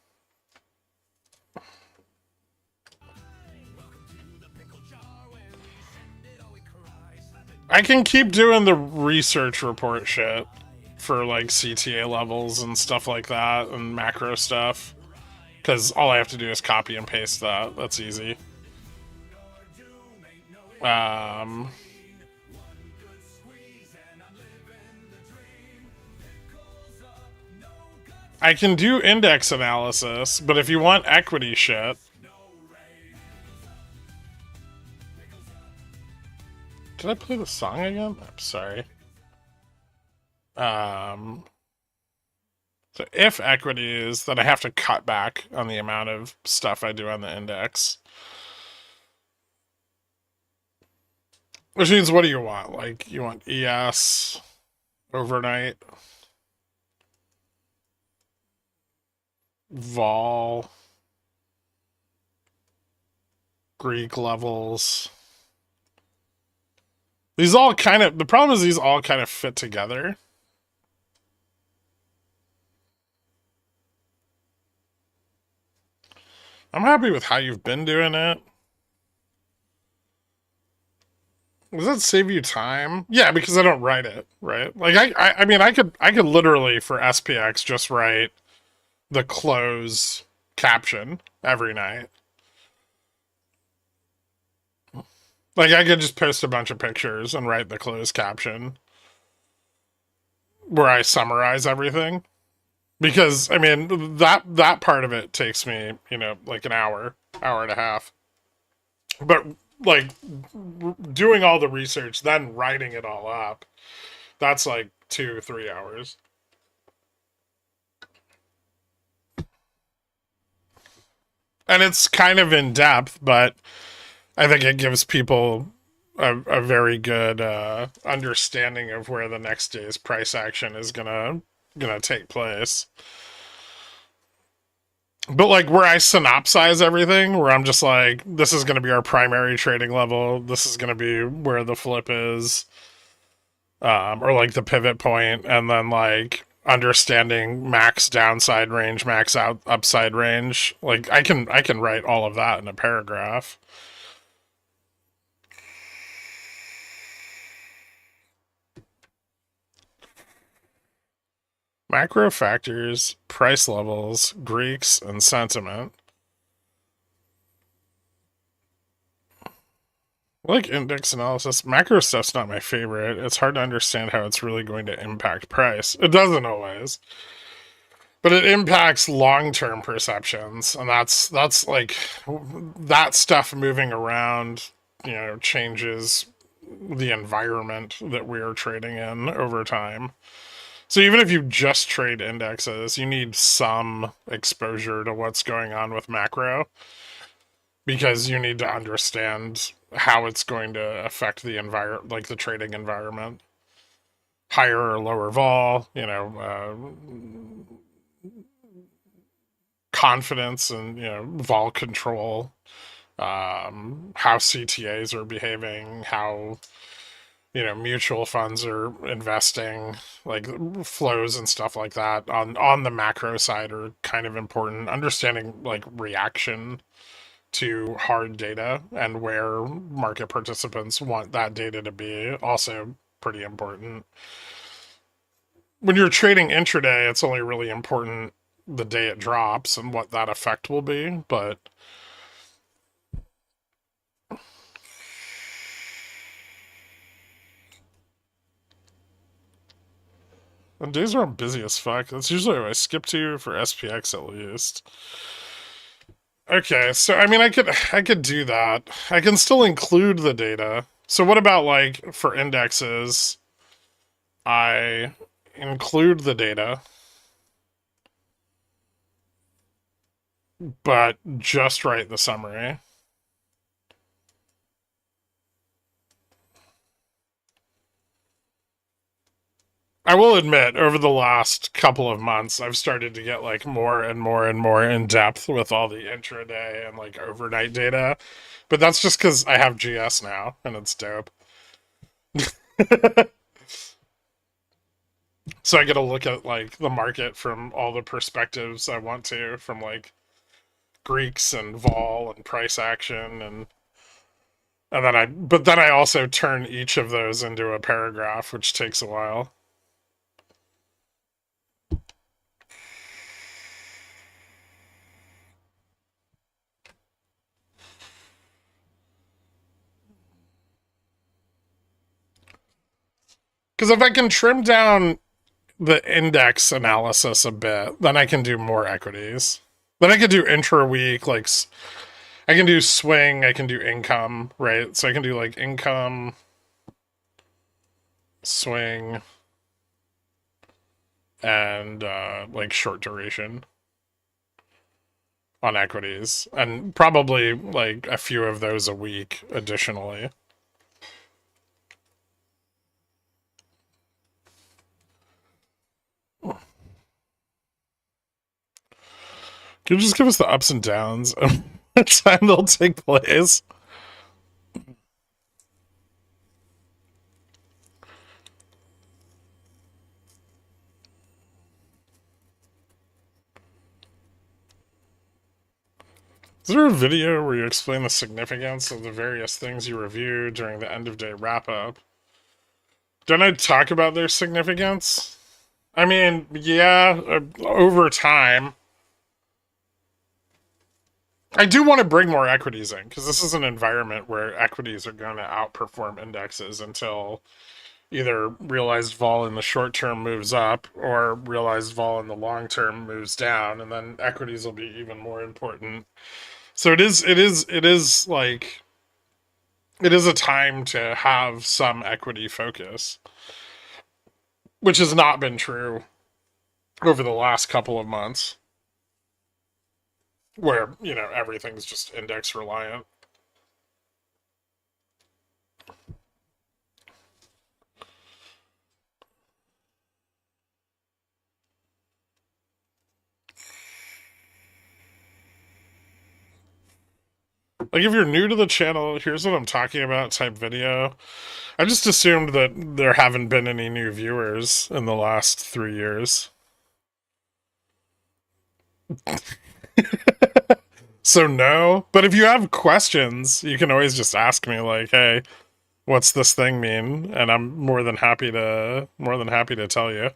I can keep doing the research report shit for like CTA levels and stuff like that and macro stuff. Because all I have to do is copy and paste that. That's easy. Um, I can do index analysis, but if you want equity shit, did I play the song again? I'm sorry. Um, so if equity is, then I have to cut back on the amount of stuff I do on the index. Which means, what do you want? Like, you want ES overnight, vol, Greek levels. These all kind of, the problem is these all kind of fit together. I'm happy with how you've been doing it. Does that save you time? Yeah, because I don't write it, right? Like I mean I could literally for SPX just write the close caption every night. Like I could just post a bunch of pictures and write the close caption where I summarize everything. Because I mean that part of it takes me, like an hour and a half. But like doing all the research, then writing it all up, that's like 2 3 hours. And it's kind of in depth, but I think it gives people a very good understanding of where the next day's price action is gonna take place. But like where I synopsize everything, where I'm just like, this is gonna be our primary trading level, this is gonna be where the flip is, or like the pivot point, and then like understanding max downside range, max upside range. Like I can write all of that in a paragraph. Macro factors, price levels, Greeks, and sentiment. I like index analysis. Macro stuff's not my favorite. It's hard to understand how it's really going to impact price. It doesn't always, but it impacts long-term perceptions, and that's like that stuff moving around, changes the environment that we are trading in over time. So even if you just trade indexes, you need some exposure to what's going on with macro because you need to understand how it's going to affect the environment, like the trading environment. Higher or lower vol, confidence and vol control, how CTAs are behaving, how mutual funds are investing, like flows and stuff like that on the macro side are kind of important. Understanding like reaction to hard data and where market participants want that data to be also pretty important. When you're trading intraday, it's only really important the day it drops and what that effect will be, but On days where I'm busy as fuck, that's usually what I skip to for SPX at least. Okay, so I mean, I could do that. I can still include the data. So what about like for indexes? I include the data, but just write the summary. I will admit, over the last couple of months, I've started to get like more and more and more in depth with all the intraday and like overnight data. But that's just because I have GS now and it's dope. So I get to look at like the market from all the perspectives I want to, from like Greeks and vol and price action and then I also turn each of those into a paragraph, which takes a while. Because if I can trim down the index analysis a bit, then I can do more equities. Then I could do intra week, like I can do swing, I can do income, right? So I can do like income, swing, and like short duration on equities, and probably like a few of those a week additionally. Can you just give us the ups and downs of what time they'll take place? Is there a video where you explain the significance of the various things you review during the end of day wrap up? Don't I talk about their significance? I mean, yeah, over time. I do want to bring more equities in because this is an environment where equities are going to outperform indexes until either realized vol in the short term moves up or realized vol in the long term moves down, and then equities will be even more important. So it is like it is a time to have some equity focus, which has not been true over the last couple of months, where everything's just index reliant. Like if you're new to the channel, here's what I'm talking about type video. I just assumed that there haven't been any new viewers in the last 3 years. So no, but if you have questions, you can always just ask me like, "Hey, what's this thing mean?" And I'm more than happy to tell you.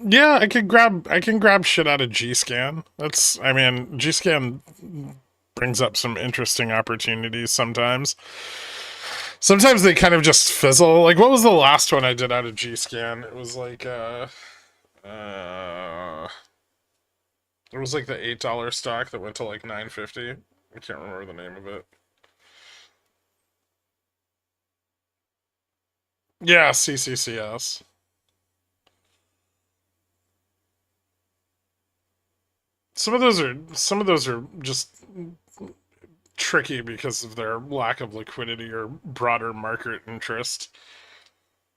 Yeah, I can grab shit out of G-Scan. I mean, G-Scan brings up some interesting opportunities sometimes. Sometimes they kind of just fizzle. Like what was the last one I did out of G-Scan? Uh it was like the $8 stock that went to like 950. I can't remember the name of it. Yeah, CCCS. Some of those are just tricky because of their lack of liquidity or broader market interest.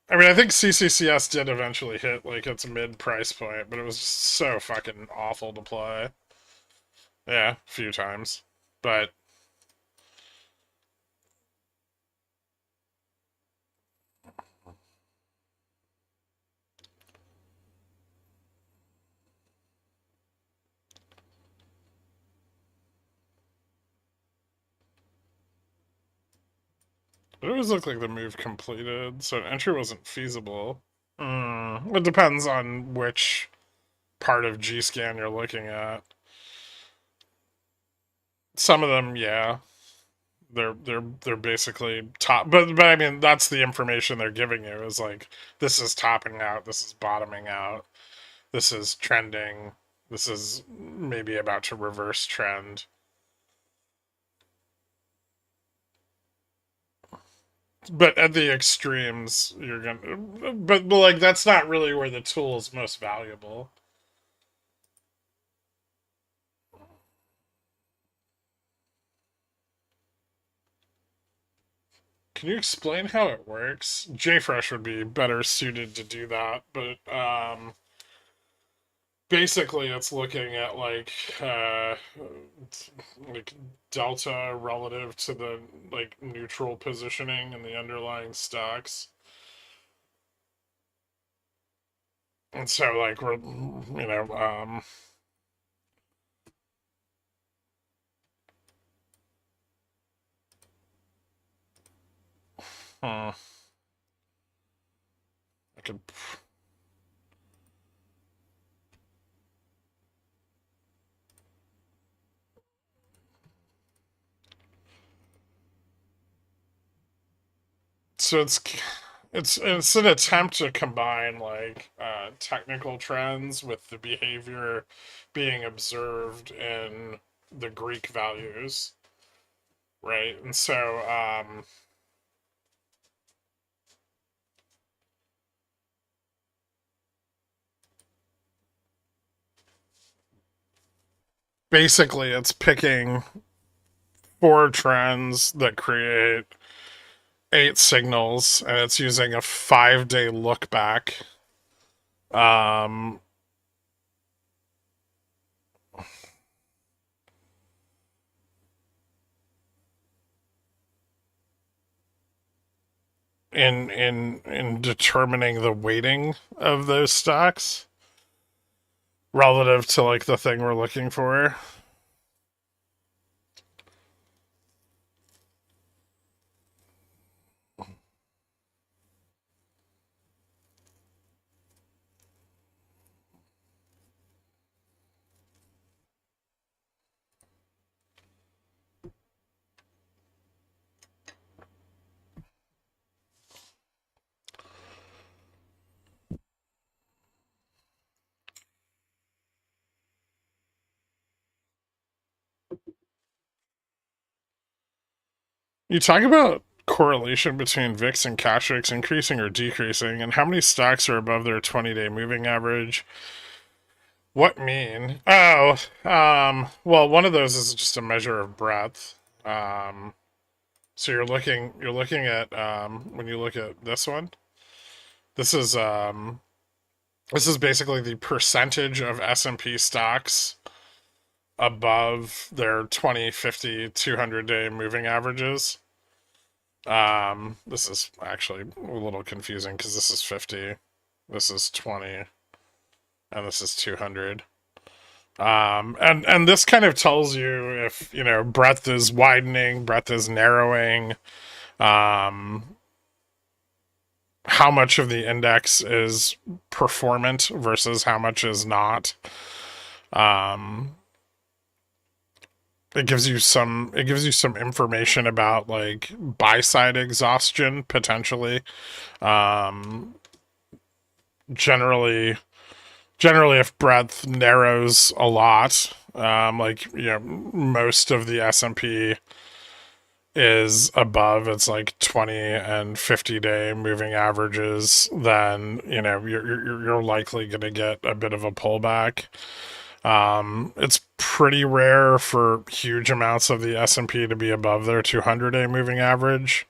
I mean, I think CCCS did eventually hit like its mid price point, but it was just so fucking awful to play. Yeah, a few times. But it always looked like the move completed, so entry wasn't feasible. It depends on which part of G-Scan you're looking at. Some of them, yeah. They're basically top, but I mean that's the information they're giving you is like this is topping out, this is bottoming out, this is trending, this is maybe about to reverse trend. But at the extremes, you're gonna. But like that's not really where the tool is most valuable. Can you explain how it works? JFresh would be better suited to do that, but basically it's looking at like delta relative to the like neutral positioning in the underlying stocks. And so like we're I could. So it's an attempt to combine like technical trends with the behavior being observed in the Greek values, right? And so basically it's picking four trends that create eight signals, and it's using a 5-day look back. Um, in determining the weighting of those stocks relative to like the thing we're looking for. You talk about correlation between VIX and cash VIX increasing or decreasing, and how many stocks are above their 20-day moving average. What mean? Oh, well, one of those is just a measure of breadth. So you're looking at when you look at this one. This is this is basically the percentage of S&P stocks above their 20, 50, 200-day moving averages. This is actually a little confusing because this is 50, this is 20, and this is 200. And this kind of tells you if breadth is widening, breadth is narrowing, um, how much of the index is performant versus how much is not. Um, it gives you some information about like buy side exhaustion potentially. Um, generally, generally, if breadth narrows a lot, like most of the S&P is above its like 20 and 50-day moving averages, then you're likely going to get a bit of a pullback. It's pretty rare for huge amounts of the S&P to be above their 200-day moving average.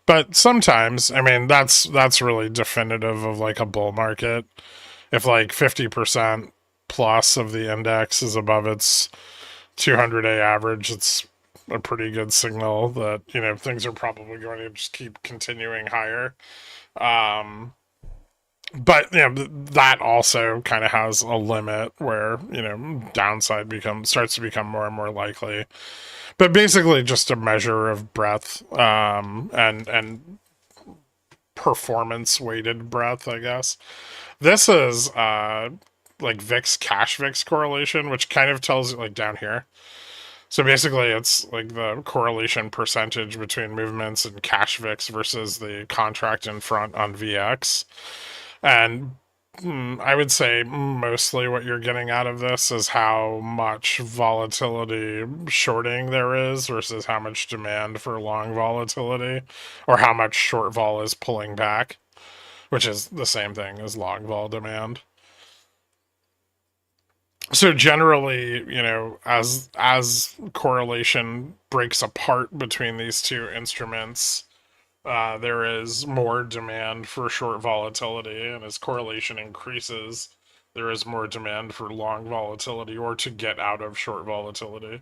But sometimes, I mean, that's really definitive of like a bull market. If like 50% plus of the index is above its 200-day average, it's a pretty good signal that things are probably going to just keep continuing higher. Um, but that also kind of has a limit where downside starts to become more and more likely. But basically, just a measure of breadth and performance weighted breadth, I guess. This is like VIX cash VIX correlation, which kind of tells you like down here. So basically, it's like the correlation percentage between movements and cash VIX versus the contract in front on VX. And I would say mostly what you're getting out of this is how much volatility shorting there is versus how much demand for long volatility, or how much short vol is pulling back, which is the same thing as long vol demand. So generally, as correlation breaks apart between these two instruments, there is more demand for short volatility, and as correlation increases, there is more demand for long volatility or to get out of short volatility.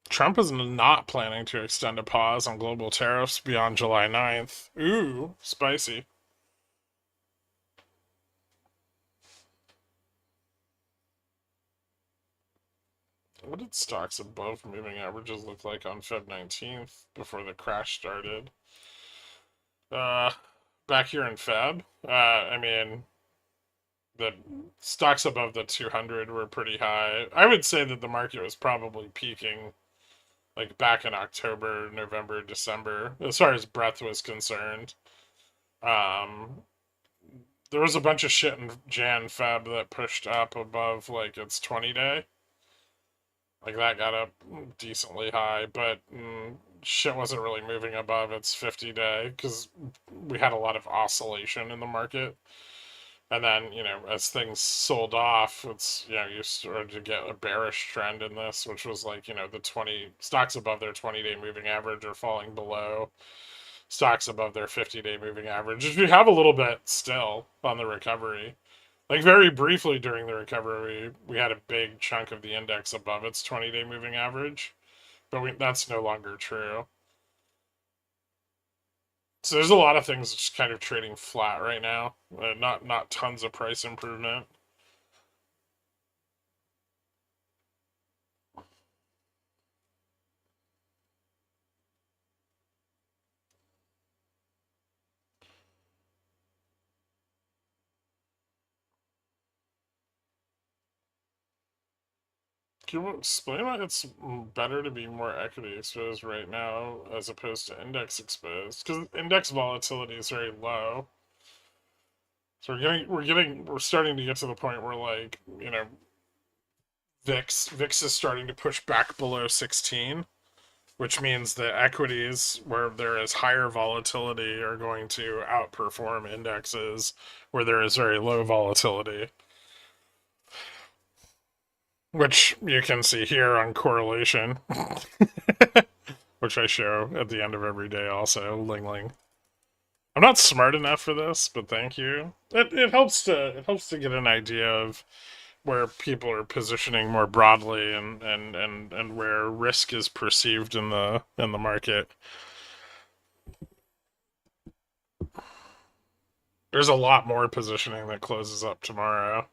Trump is not planning to extend a pause on global tariffs beyond July 9th. Ooh, spicy. What did stocks above moving averages look like on Feb 19th before the crash started? Uh, Back here in Feb, I mean, the stocks above the 200 were pretty high. I would say that the market was probably peaking like back in October, November, December, as far as breadth was concerned. Um, there was a bunch of shit in Jan Feb that pushed up above like its 20 day. Like that got up decently high, but shit wasn't really moving above its 50 day because we had a lot of oscillation in the market. And then, as things sold off, you started to get a bearish trend in this, which was like, the 20 stocks above their 20-day moving average are falling below stocks above their 50-day moving average, which we have a little bit still on the recovery. Like very briefly during the recovery, we had a big chunk of the index above its 20-day moving average, but that's no longer true. So there's a lot of things just kind of trading flat right now. Not tons of price improvement. Can you explain why it's better to be more equity exposed right now as opposed to index exposed? Because index volatility is very low. So we're starting to get to the point where like, VIX is starting to push back below 16, which means that equities where there is higher volatility are going to outperform indexes where there is very low volatility, which you can see here on correlation, which I show at the end of every day also, Ling Ling. I'm not smart enough for this, but thank you. It helps to get an idea of where people are positioning more broadly and where risk is perceived in the market. There's a lot more positioning that closes up tomorrow.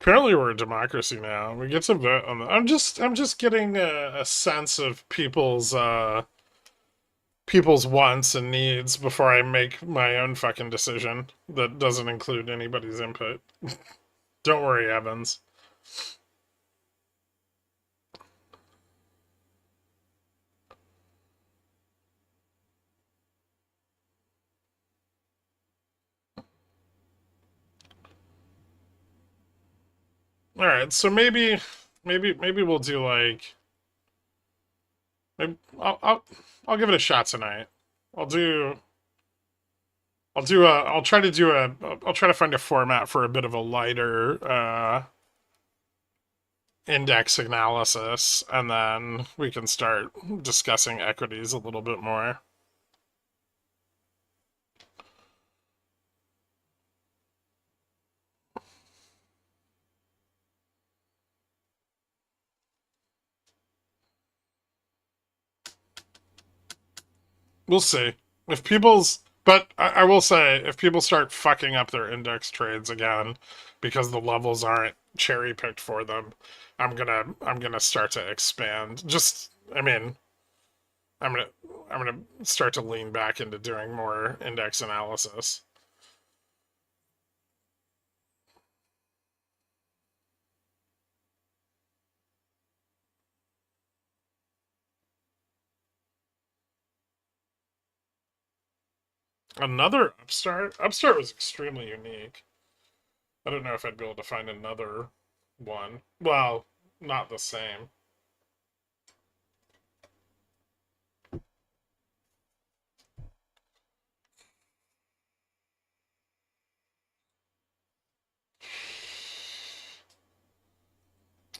Apparently, we're a democracy now. We get to vote on the. I'm just getting a sense of people's wants and needs before I make my own fucking decision that doesn't include anybody's input. Don't worry, Evans. All right, so maybe we'll do like maybe I'll give it a shot tonight. I'll do I'll try to find a format for a bit of a lighter index analysis, and then we can start discussing equities a little bit more. We'll see. If people's, but I will say, if people start fucking up their index trades again because the levels aren't cherry picked for them, I'm gonna start to expand. Just, I mean, I'm gonna I'm gonna start to lean back into doing more index analysis. Another Upstart. Upstart was extremely unique. I don't know if I'd be able to find another one. Well, not the same.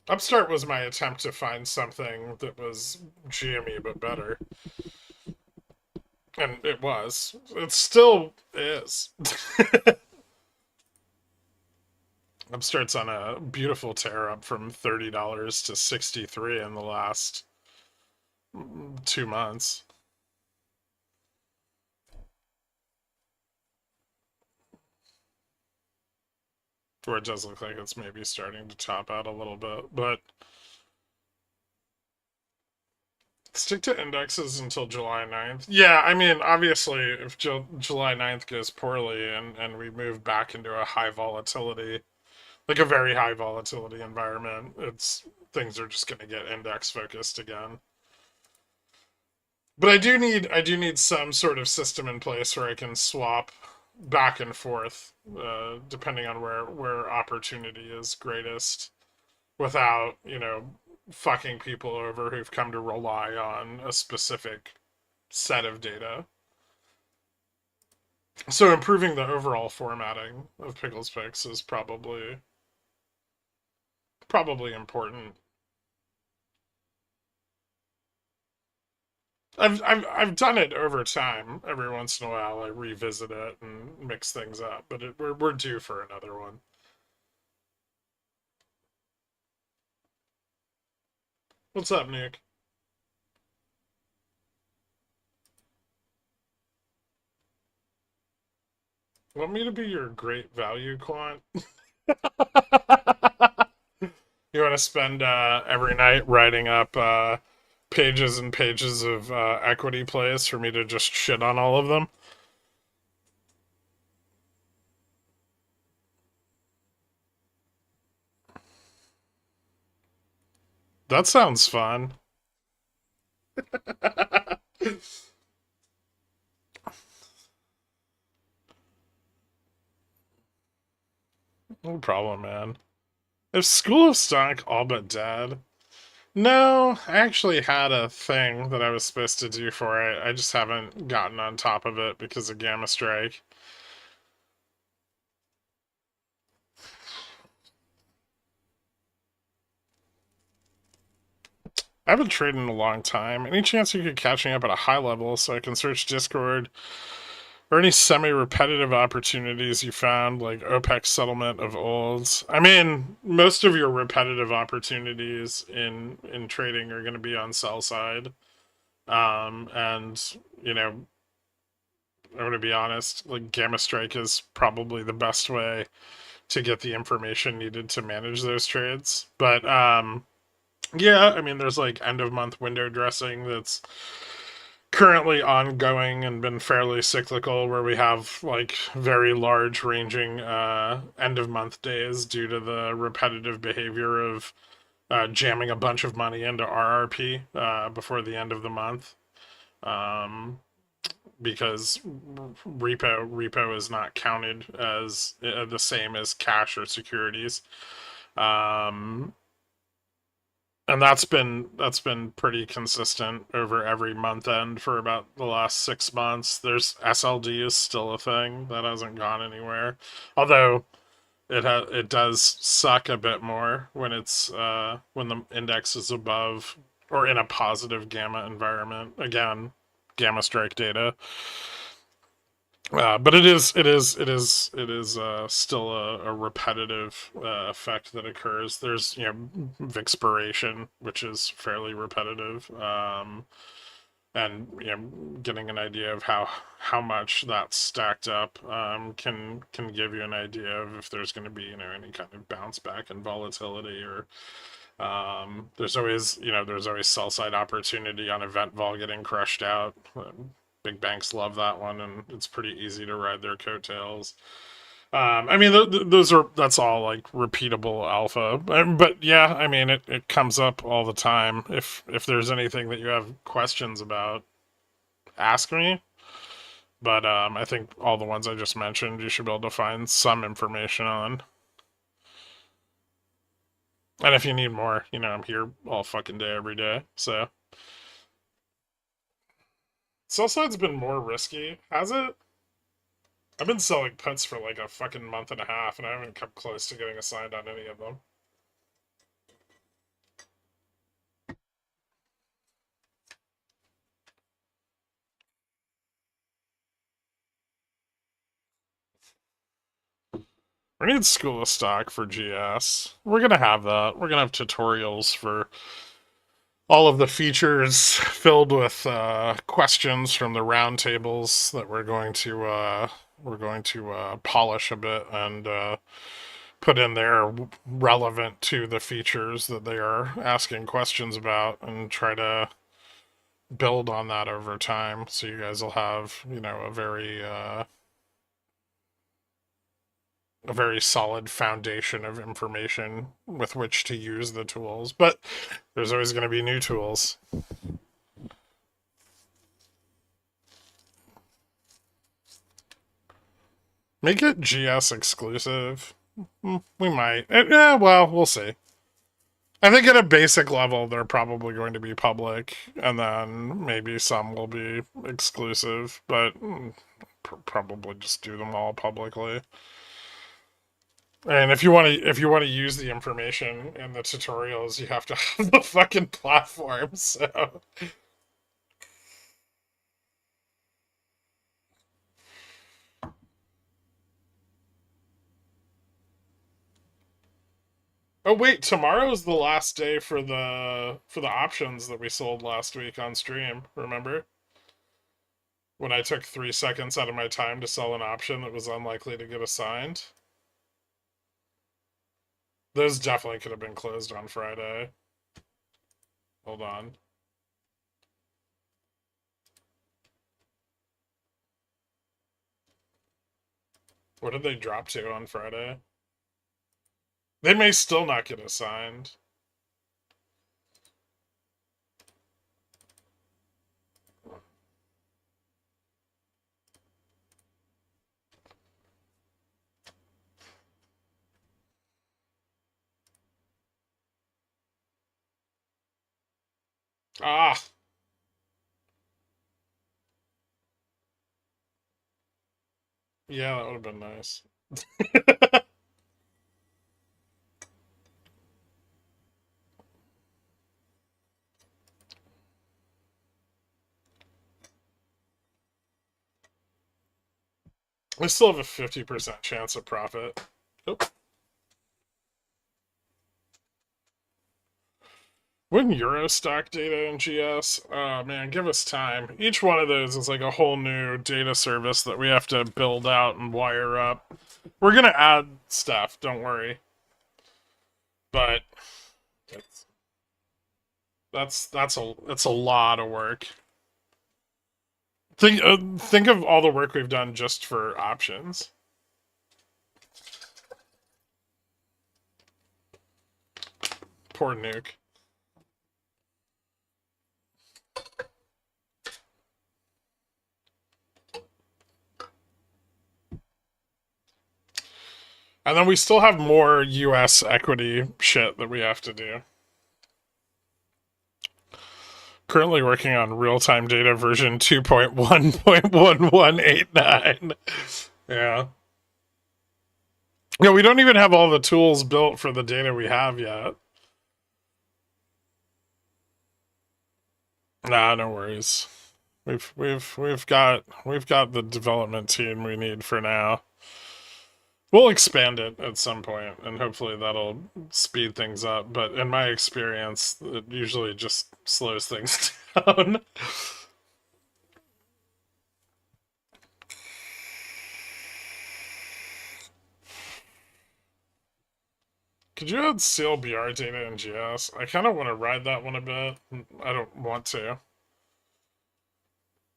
Upstart was my attempt to find something that was GME but better. And it was. It still is. Upstart's on a beautiful tear up from $30 to 63 in the last 2 months. Where it does look like it's maybe starting to top out a little bit, but stick to indexes until July 9th. Yeah, I mean, obviously, if July 9th goes poorly and we move back into a high volatility, like a very high volatility environment, it's things are just going to get index focused again. But I do need some sort of system in place where I can swap back and forth, depending on where opportunity is greatest, without fucking people over who've come to rely on a specific set of data. So improving the overall formatting of Pickles Picks is probably important. I've done it over time. Every once in a while, I revisit it and mix things up, but we're due for another one. What's up, Nick? Want me to be your great value quant? You want to spend every night writing up pages and pages of equity plays for me to just shit on all of them? That sounds fun. No problem, man. Is School of Stock all but dead? No, I actually had a thing that I was supposed to do for it. I just haven't gotten on top of it because of Gamma Strike. I haven't traded in a long time. Any chance you could catch me up at a high level so I can search Discord or any semi-repetitive opportunities you found, like OPEC settlement of olds? I mean, most of your repetitive opportunities in trading are going to be on sell side. And I'm going to be honest, like Gamma Strike is probably the best way to get the information needed to manage those trades. But yeah, I mean, there's like end of month window dressing that's currently ongoing and been fairly cyclical, where we have like very large ranging end of month days due to the repetitive behavior of jamming a bunch of money into RRP before the end of the month. Um, because repo is not counted as the same as cash or securities. Um, and that's been pretty consistent over every month end for about the last 6 months. There's SLD is still a thing that hasn't gone anywhere, although it does suck a bit more when it's when the index is above or in a positive gamma environment. Again, gamma strike data. But it is still a repetitive effect that occurs. There's Vixpiration, which is fairly repetitive. and getting an idea of how much that's stacked up can give you an idea of if there's going to be any kind of bounce back in volatility, or there's always sell side opportunity on event vol getting crushed out. Big banks love that one, and it's pretty easy to ride their coattails. I mean, that's all like repeatable alpha, but yeah, I mean, it comes up all the time. If there's anything that you have questions about, ask me. But I think all the ones I just mentioned, you should be able to find some information on. And if you need more, I'm here all fucking day, every day. So, sell side's been more risky, has it? I've been selling puts for like a fucking month and a half, and I haven't come close to getting assigned on any of them. We need School of Stock for GS. We're gonna have that. We're gonna have tutorials for all of the features filled with questions from the roundtables that we're going to polish a bit and put in there relevant to the features that they are asking questions about, and try to build on that over time. So you guys will have a very solid foundation of information with which to use the tools. But there's always going to be new tools. Make it GS exclusive. We might. Yeah, well, we'll see. I think at a basic level, they're probably going to be public, and then maybe some will be exclusive, but probably just do them all publicly. And if you want to use the information in the tutorials, you have to have the fucking platform. So oh wait, tomorrow's the last day for the options that we sold last week on stream. Remember when I took 3 seconds out of my time to sell an option that was unlikely to get assigned? Those definitely could have been closed on Friday. Hold on. What did they drop to on Friday? They may still not get assigned. Ah. Yeah, that would have been nice. We still have a 50% chance of profit. Oop. When Euro stock data in GS? Oh man, give us time. Each one of those is like a whole new data service that we have to build out and wire up. We're gonna add stuff, don't worry. But that's a lot of work. Think of all the work we've done just for options. Poor Nuke. And then we still have more US equity shit that we have to do. Currently working on real-time data version 2.1.1189. Yeah. Yeah, we don't even have all the tools built for the data we have yet. Nah, no worries. We've got the development team we need for now. We'll expand it at some point, and hopefully that'll speed things up. But in my experience, it usually just slows things down. Could you add CLBR data in GS? I kind of want to ride that one a bit. I don't want to.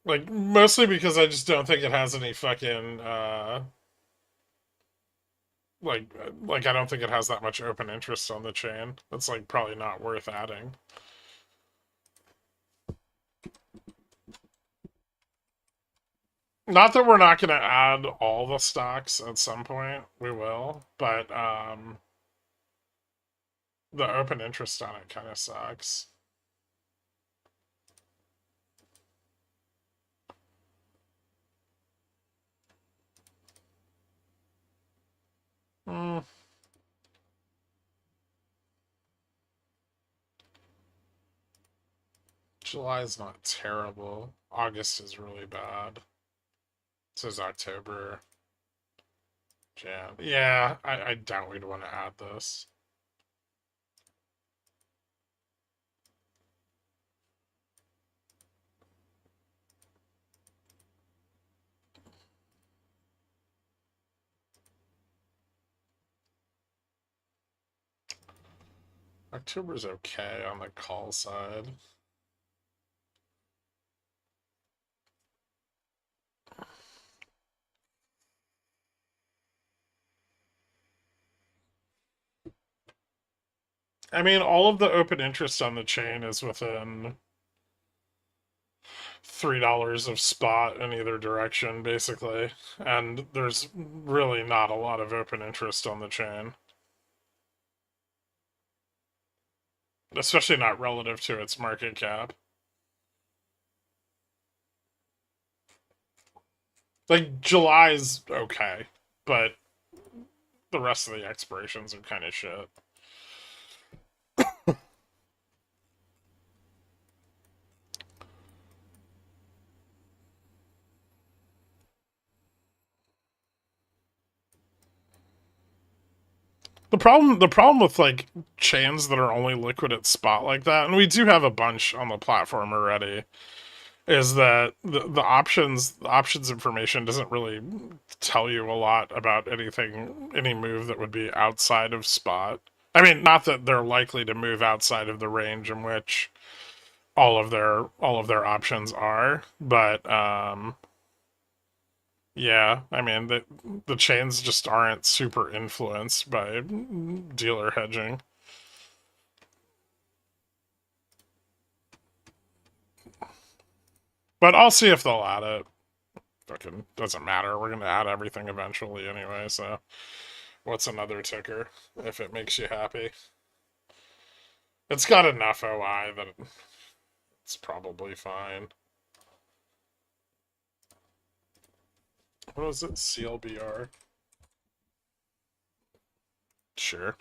Like, mostly because I just don't think it has any fucking, like I don't think it has that much open interest on the chain. It's, like, probably not worth adding. Not that we're not going to add all the stocks at some point. We will. But, the open interest on it kind of sucks. Hmm. July is not terrible. August is really bad. So is October. Jan. Yeah, I doubt we'd want to add this. October's okay on the call side. I mean, all of the open interest on the chain is within $3 of spot in either direction, basically. And there's really not a lot of open interest on the chain. Especially not relative to its market cap. Like, July's okay, but the rest of the expirations are kind of shit. The problem with like chains that are only liquid at spot like that, and we do have a bunch on the platform already, is that the options information doesn't really tell you a lot about any move that would be outside of spot. I mean, not that they're likely to move outside of the range in which all of their options are, but yeah, I mean the chains just aren't super influenced by dealer hedging. But I'll see if they'll add it. Fucking doesn't matter. We're gonna add everything eventually anyway, so what's another ticker if it makes you happy? It's got enough OI that it's probably fine. What was it? CLBR? Sure.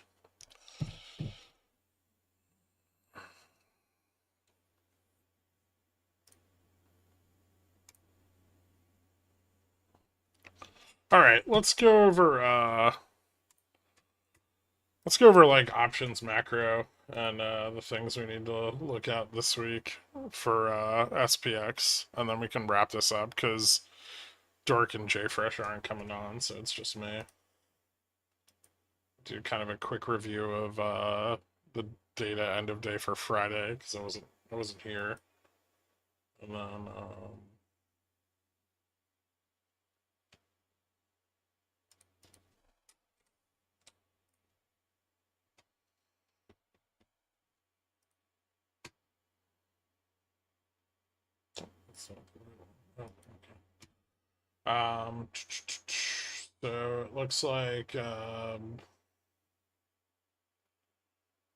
Alright, let's go over like options macro and the things we need to look at this week for SPX, and then we can wrap this up because Dork and JFresh aren't coming on, so it's just me. Do kind of a quick review of the data end of day for Friday because I wasn't here, and then oh, okay. So it looks like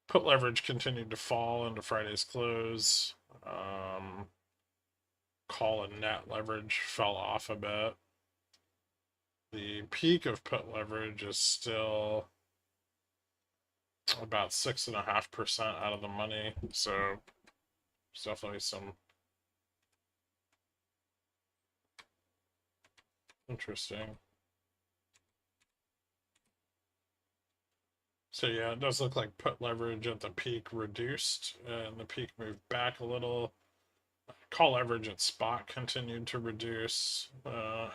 put leverage continued to fall into Friday's close. Call and net leverage fell off a bit. The peak of put leverage is still about 6.5% out of the money, so there's definitely some interesting. So yeah, it does look like put leverage at the peak reduced, and the peak moved back a little. Call leverage at spot continued to reduce,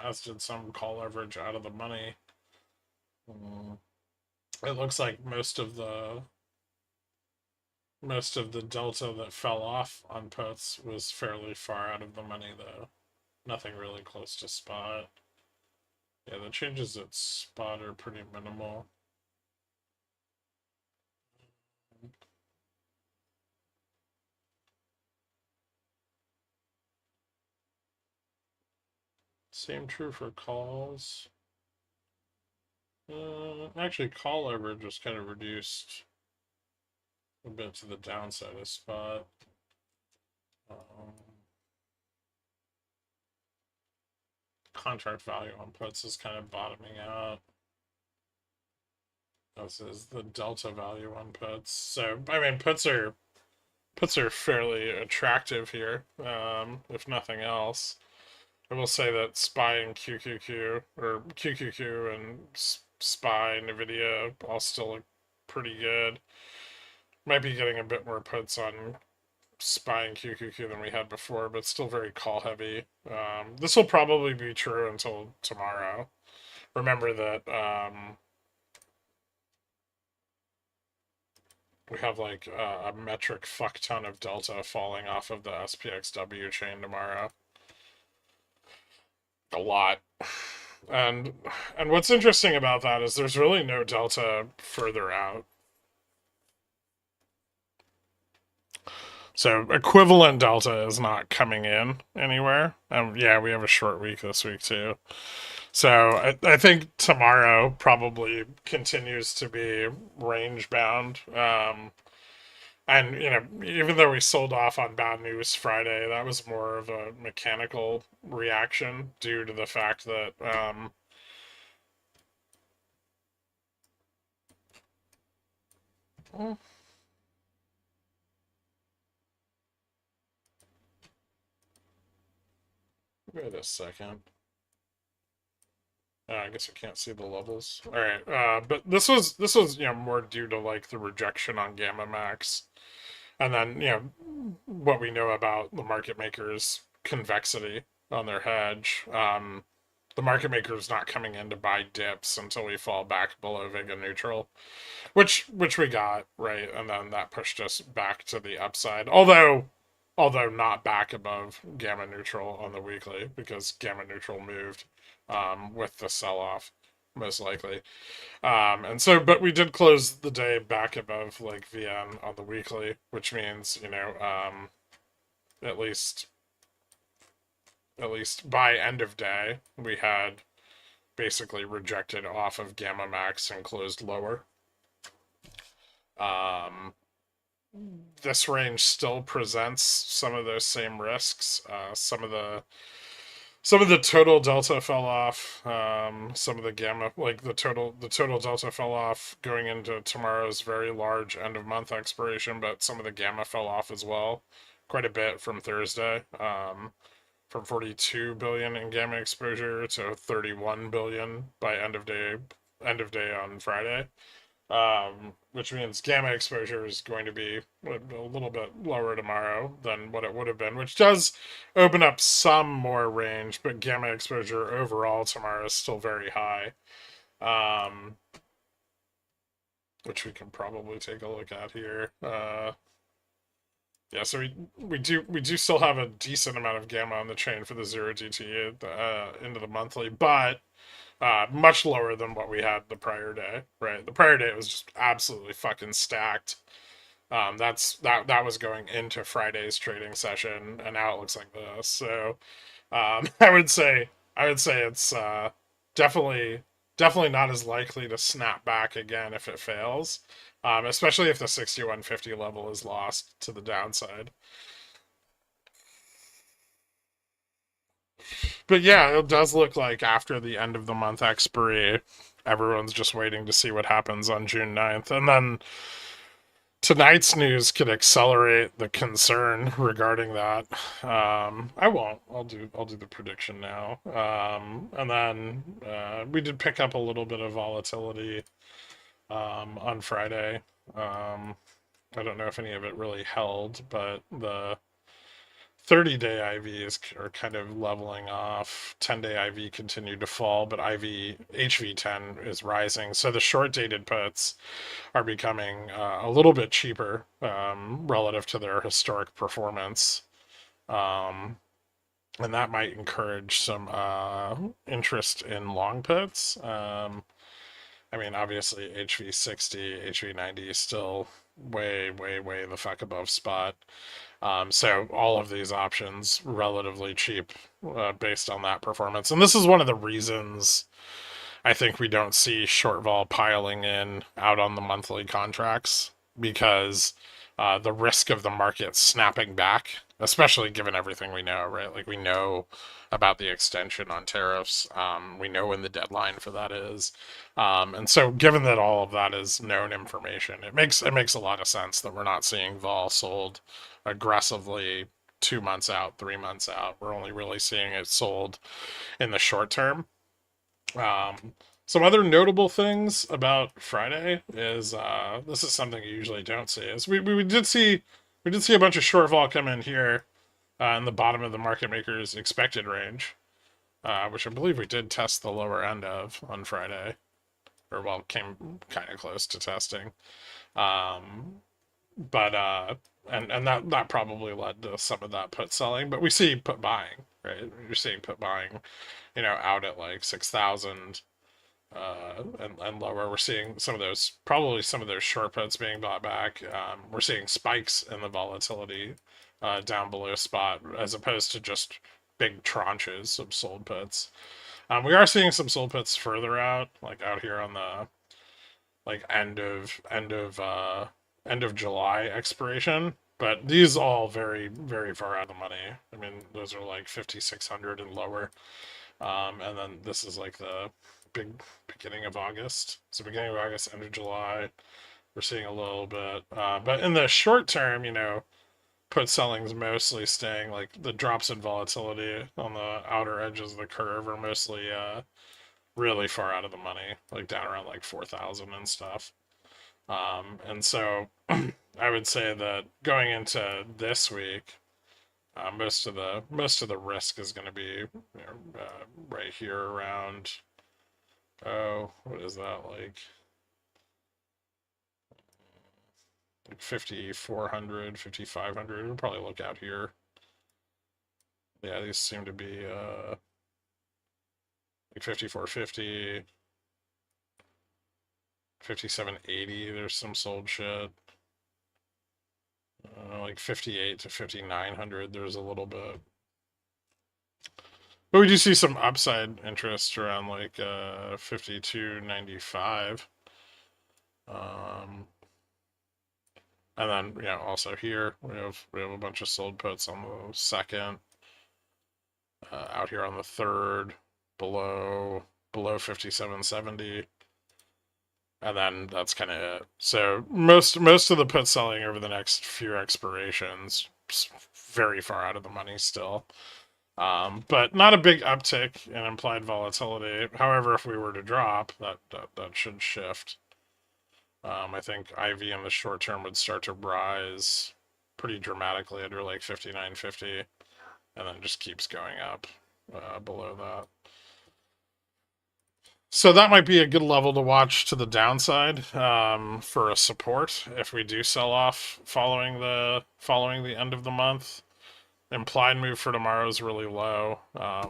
as did some call leverage out of the money. It looks like most of the delta that fell off on puts was fairly far out of the money, though. Nothing really close to spot. Yeah, the changes at spot are pretty minimal. Same true for calls. Actually, call leverage was kind of reduced a bit to the downside of spot. Um, Contract value on puts is kind of bottoming out. This is the delta value on puts. So I mean, puts are fairly attractive here, if nothing else. I will say that SPY and QQQ, or QQQ and SPY, NVIDIA, all still look pretty good. Might be getting a bit more puts on SPY and QQQ than we had before, but still very call heavy. This will probably be true until tomorrow. Remember that we have like a metric fuck ton of delta falling off of the SPXW chain tomorrow. A lot. And and what's interesting about that is there's really no delta further out. So equivalent delta is not coming in anywhere. Yeah, we have a short week this week too. So I think tomorrow probably continues to be range bound. And even though we sold off on bad news Friday, that was more of a mechanical reaction due to the fact that wait a second. I guess I can't see the levels. All right, but this was more due to like the rejection on Gamma Max, and then what we know about the market makers' convexity on their hedge. The market maker is not coming in to buy dips until we fall back below Vega neutral, which we got right, and then that pushed us back to the upside. Although not back above gamma neutral on the weekly because gamma neutral moved with the sell off most likely. And so, but we did close the day back above like VN on the weekly, which means at least by end of day we had basically rejected off of gamma max and closed lower. Um, this range still presents some of those same risks. Some of the total delta fell off. Some of the gamma, like the total delta fell off going into tomorrow's very large end of month expiration, but some of the gamma fell off as well, quite a bit from Thursday. From 42 billion in gamma exposure to 31 billion by end of day on Friday. Which means gamma exposure is going to be a little bit lower tomorrow than what it would have been, which does open up some more range, but gamma exposure overall tomorrow is still very high, um, which we can probably take a look at here. Yeah, so we do still have a decent amount of gamma on the chain for the 0DT into the monthly, but much lower than what we had the prior day. Right, the prior day was just absolutely fucking stacked. That was going into Friday's trading session, and now it looks like this. So I would say it's definitely definitely not as likely to snap back again if it fails, especially if the 6150 level is lost to the downside. But yeah, it does look like after the end of the month expiry, everyone's just waiting to see what happens on June 9th. And then tonight's news could accelerate the concern regarding that. I won't. I'll do the prediction now. And then we did pick up a little bit of volatility on Friday. I don't know if any of it really held, but the 30-day IVs are kind of leveling off. 10-day IV continued to fall, but HV10 is rising. So the short-dated puts are becoming a little bit cheaper relative to their historic performance. And that might encourage some interest in long puts. I mean, obviously, HV60, HV90 is still way, way, way the fuck above spot. So all of these options relatively cheap based on that performance. And this is one of the reasons I think we don't see short vol piling in out on the monthly contracts because the risk of the market snapping back, especially given everything we know, right? Like we know about the extension on tariffs. We know when the deadline for that is. And so given that all of that is known information, it makes a lot of sense that we're not seeing vol sold aggressively 2 months out, 3 months out. We're only really seeing it sold in the short term. Some other notable things about Friday is this is something you usually don't see. Is we did see a bunch of short vol come in here in the bottom of the market maker's expected range, which I believe we did test the lower end of on Friday, or well, came kind of close to testing. But and that probably led to some of that put selling. But we see put buying, right? You're seeing put buying, out at like 6,000 and lower. We're seeing probably some of those short puts being bought back. We're seeing spikes in the volatility down below spot as opposed to just big tranches of sold puts. We are seeing some sold puts further out, like out here on the like end of July expiration. But these all very, very far out of the money. I mean, those are like 5,600 and lower. And then this is like the big beginning of August. So beginning of August, end of July, we're seeing a little bit. But in the short term, put selling's mostly staying, like the drops in volatility on the outer edges of the curve are mostly really far out of the money, like down around like 4,000 and stuff. And so I would say that going into this week, most of the risk is going to be right here around. Oh, what is that like? Like 5,400, 5,500. We'll probably look out here. Yeah, these seem to be like 5,450, 5,780. There's some sold shit. Like 58 to 5,900. There's a little bit. But we do see some upside interest around like 52.95. And then also here we have a bunch of sold puts on the second. Out here on the third, below 57.70. And then that's kind of it. So most of the put selling over the next few expirations, very far out of the money still. But not a big uptick in implied volatility. However, if we were to drop, that should shift. I think IV in the short term would start to rise pretty dramatically under like 59.50, and then just keeps going up below that. So that might be a good level to watch to the downside for a support if we do sell off following the end of the month. Implied move for tomorrow is really low.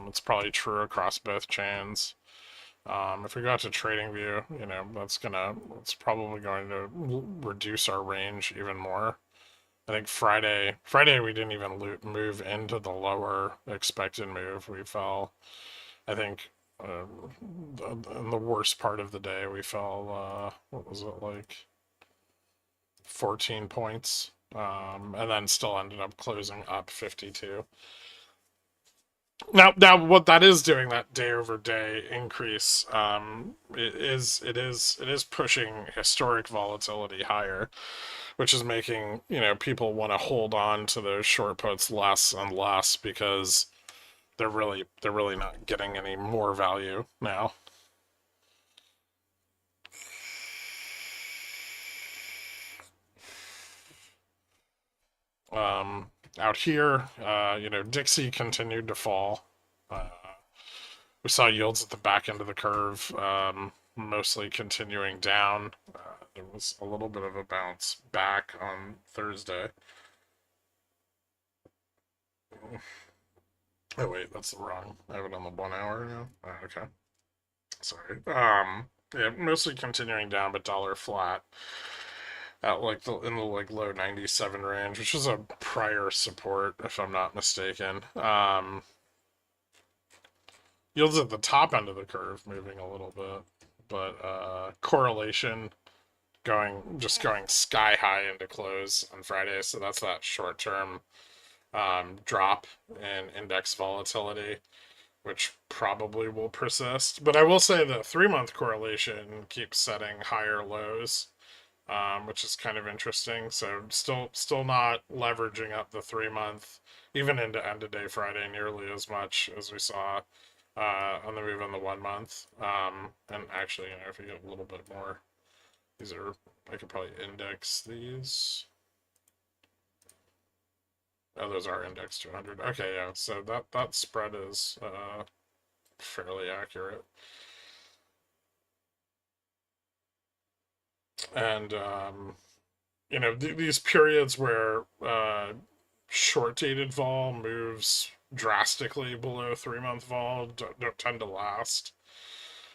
It's probably true across both chains. If we go out to TradingView, it's probably going to reduce our range even more. I think Friday we didn't even move into the lower expected move. We fell, I think, in the worst part of the day, we fell, what was it, like 14 points, and then still ended up closing up 52. Now, what that is doing, that day over day increase, it is pushing historic volatility higher, which is making people want to hold on to those short puts less and less because they're really not getting any more value now. Out here, Dixie continued to fall. We saw yields at the back end of the curve, mostly continuing down. There was a little bit of a bounce back on Thursday. Oh wait, that's the wrong. I have it on the 1 hour now. Oh, okay, sorry. Yeah, mostly continuing down, but dollar flat at in the low 97 range, which was a prior support, if I'm not mistaken. Yields at the top end of the curve moving a little bit, but correlation going sky high into close on Friday. So that's that short term drop in index volatility, which probably will persist. But I will say the 3 month correlation keeps setting higher lows, which is kind of interesting. So still not leveraging up the 3 month, even into end of day Friday, nearly as much as we saw on the move on the 1 month. And actually, if you get a little bit more, I could probably index these. Oh, those are indexed to 100. Okay, yeah. So that spread is fairly accurate. And these periods where short dated vol moves drastically below 3 month vol don't tend to last.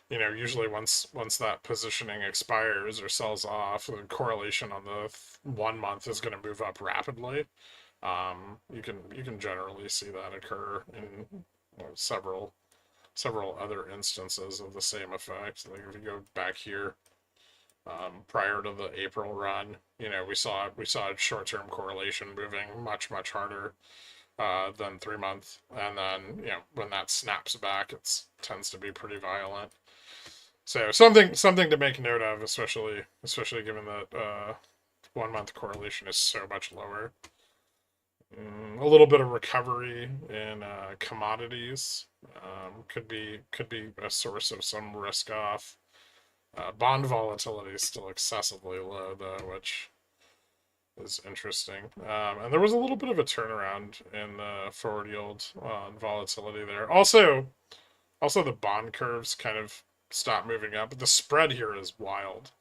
Usually once that positioning expires or sells off, the correlation on the 1 month is going to move up rapidly. You can generally see that occur in several other instances of the same effect. Like if you go back here, prior to the April run, we saw a short term correlation moving much harder than 3 month, and then when that snaps back, it tends to be pretty violent. So something to make note of, especially given that 1 month correlation is so much lower. A little bit of recovery in commodities could be a source of some risk off. Bond volatility is still excessively low, though, which is interesting. And there was a little bit of a turnaround in the forward yield on volatility there. Also, the bond curves kind of stopped moving up. But the spread here is wild.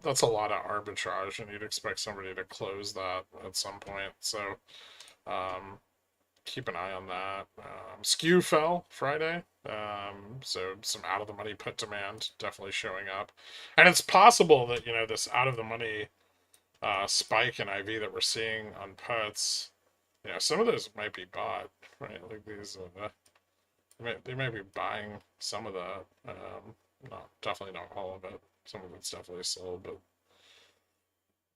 That's a lot of arbitrage, and you'd expect somebody to close that at some point. So keep an eye on that. Skew fell Friday, so some out of the money put demand definitely showing up, and it's possible that this out of the money spike in IV that we're seeing on puts, some of those might be bought, right? Like these, they might be buying some of that. Definitely not all of it. Some of it's definitely sold, but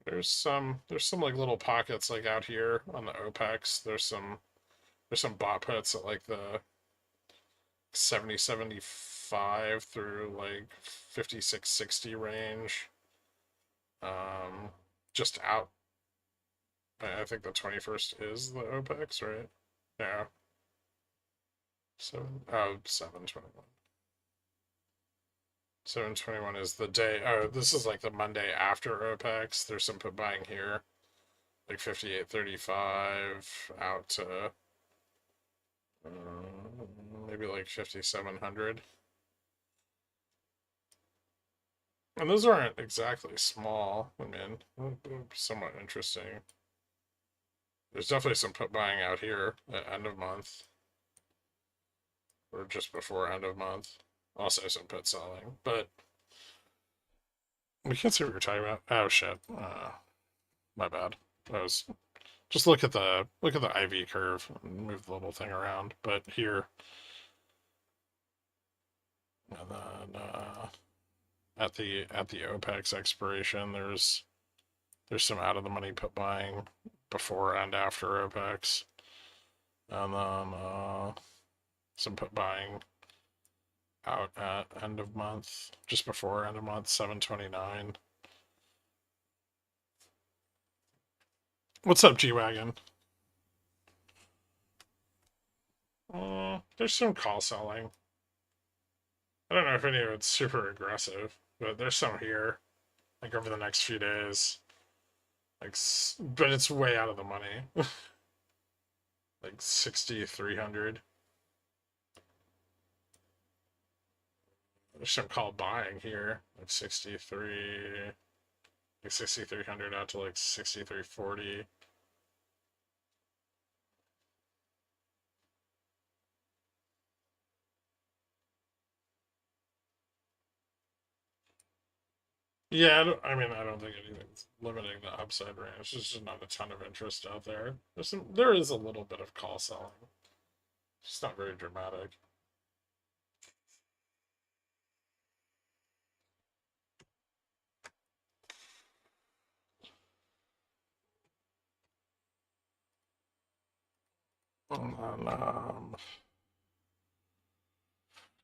there's some like little pockets like out here on the OPEX. There's some bot puts at like the 70-75 through like 56-60 range. Just out. I think the 21st is the OPEX, right? Yeah. So 721. 721 is the day. Oh, this is like the Monday after OPEX. There's some put buying here, like 58.35 out to maybe like 5,700. And those aren't exactly small. I mean, somewhat interesting. There's definitely some put buying out here at end of month, or just before end of month. Also some put selling, but we can't see what you're talking about. Oh shit, my bad. I was just look at the IV curve and move the little thing around. But here, and then at the OPEX expiration, there's some out of the money put buying before and after OPEX, and then some put buying out at end of month, just before end of month, 729. What's up, G-Wagon? There's some call selling. I don't know if any of it's super aggressive, but there's some here, like over the next few days. Like, but it's way out of the money. like 6,300. I should call buying here, like 63, like 6,300 out to like 6,340. Yeah, I don't think anything's limiting the upside range. There's just not a ton of interest out there. There is a little bit of call selling. It's not very dramatic. And then,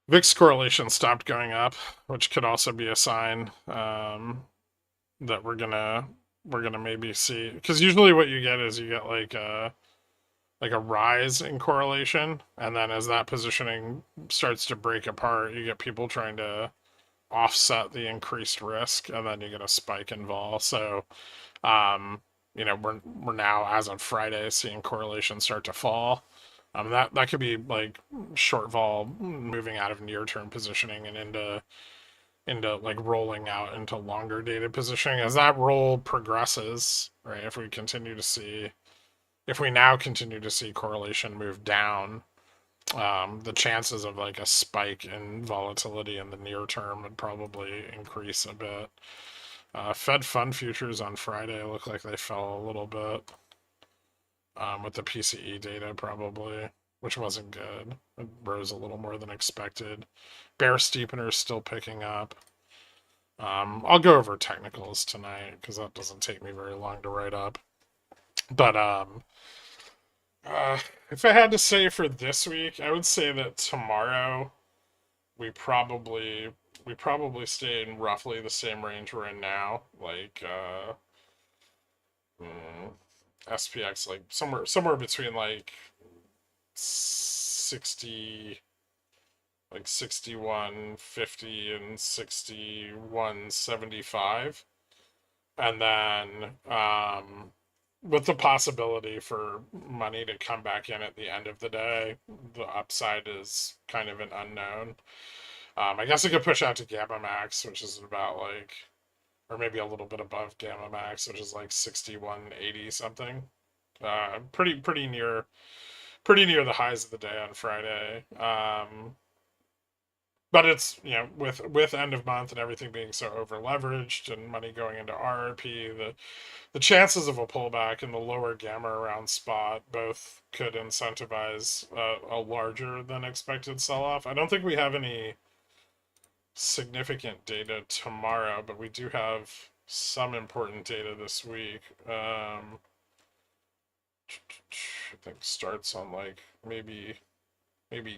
VIX correlation stopped going up, which could also be a sign that we're gonna maybe see, because usually what you get is you get like a rise in correlation, and then as that positioning starts to break apart, you get people trying to offset the increased risk, and then you get a spike in vol. So, um, we're now, as of Friday, seeing correlation start to fall. That could be like short vol moving out of near term positioning and into like rolling out into longer dated positioning. As that roll progresses, right? If we now continue to see correlation move down, the chances of like a spike in volatility in the near term would probably increase a bit. Fed fund futures on Friday look like they fell a little bit, with the PCE data probably, which wasn't good. It rose a little more than expected. Bear steepener is still picking up. I'll go over technicals tonight because that doesn't take me very long to write up. But uh, if I had to say for this week, I would say that tomorrow we probably we probably stay in roughly the same range we're in now, like SPX, like somewhere between like 60, like 61.50 and 61.75, and then with the possibility for money to come back in at the end of the day. The upside is kind of an unknown. I guess it could push out to Gamma Max, which is about like, or maybe a little bit above Gamma Max, which is like 61.80 something. Pretty near the highs of the day on Friday. But it's, with end of month and everything being so over leveraged and money going into RRP, the chances of a pullback in the lower gamma around spot both could incentivize a larger than expected sell off. I don't think we have any significant data tomorrow, but we do have some important data this week. I think starts on like maybe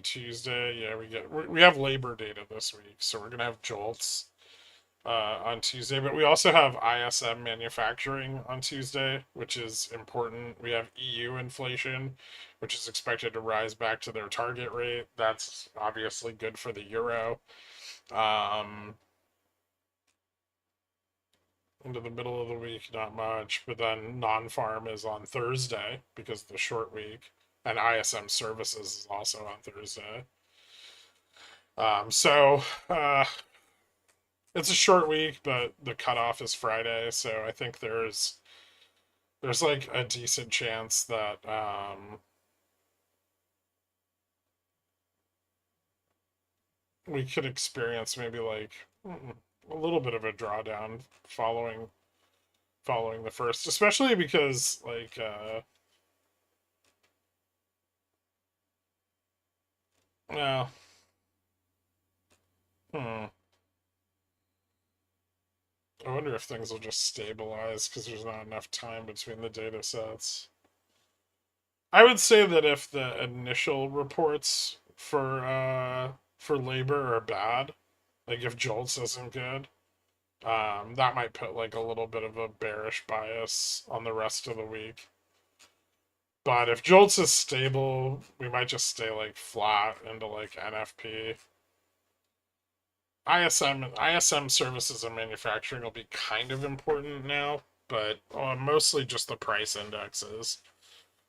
Tuesday. Yeah, we have labor data this week, so we're gonna have jolts on Tuesday. But we also have ISM manufacturing on Tuesday, which is important. We have EU inflation, which is expected to rise back to their target rate. That's obviously good for the euro. Into the middle of the week, not much. But then non-farm is on Thursday because of the short week, and ISM services is also on Thursday. So it's a short week, but the cutoff is Friday, so I think there's like a decent chance that we could experience maybe like a little bit of a drawdown following the first, especially because like well, hmm, I wonder if things will just stabilize because there's not enough time between the data sets. I would say that if the initial reports for labor are bad, like if Jolts isn't good, that might put like a little bit of a bearish bias on the rest of the week. But if Jolts is stable, we might just stay like flat into like NFP. ISM services and manufacturing will be kind of important now, but mostly just the price indexes.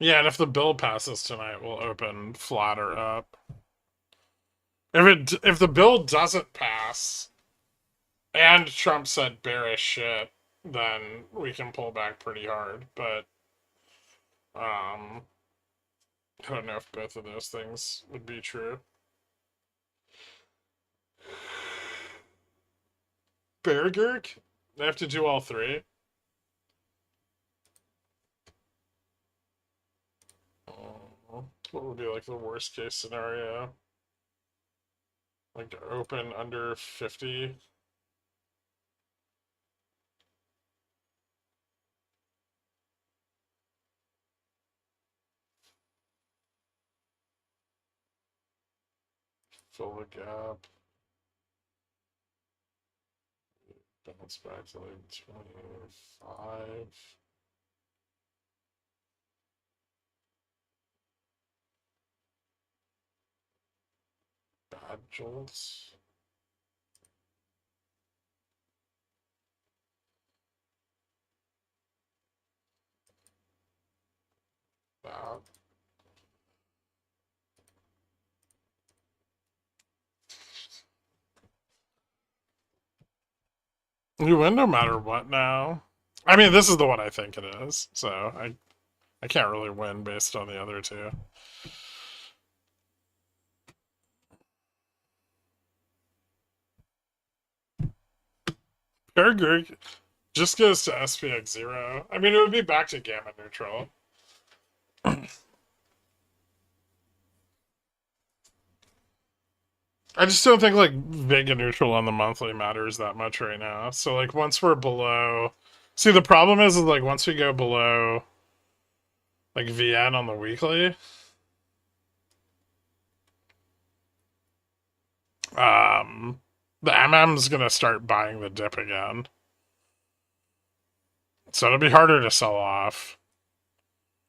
Yeah, and if the bill passes tonight, we'll open flatter up. If the bill doesn't pass and Trump said bearish shit, then we can pull back pretty hard. But I don't know if both of those things would be true. Bear Gurk? They have to do all three. What would be like the worst case scenario? Like to open under 50. Fill the gap. Bounce back to like 25. Bad jolts. Bad. You win no matter what now. I mean, this is the one I think it is, so I can't really win based on the other two. Gurg just goes to SPX 0. I mean, it would be back to gamma neutral. I just don't think like Vega neutral on the monthly matters that much right now. So like once we're below, see the problem is like once we go below like VN on the weekly, the MM's gonna start buying the dip again. So it'll be harder to sell off.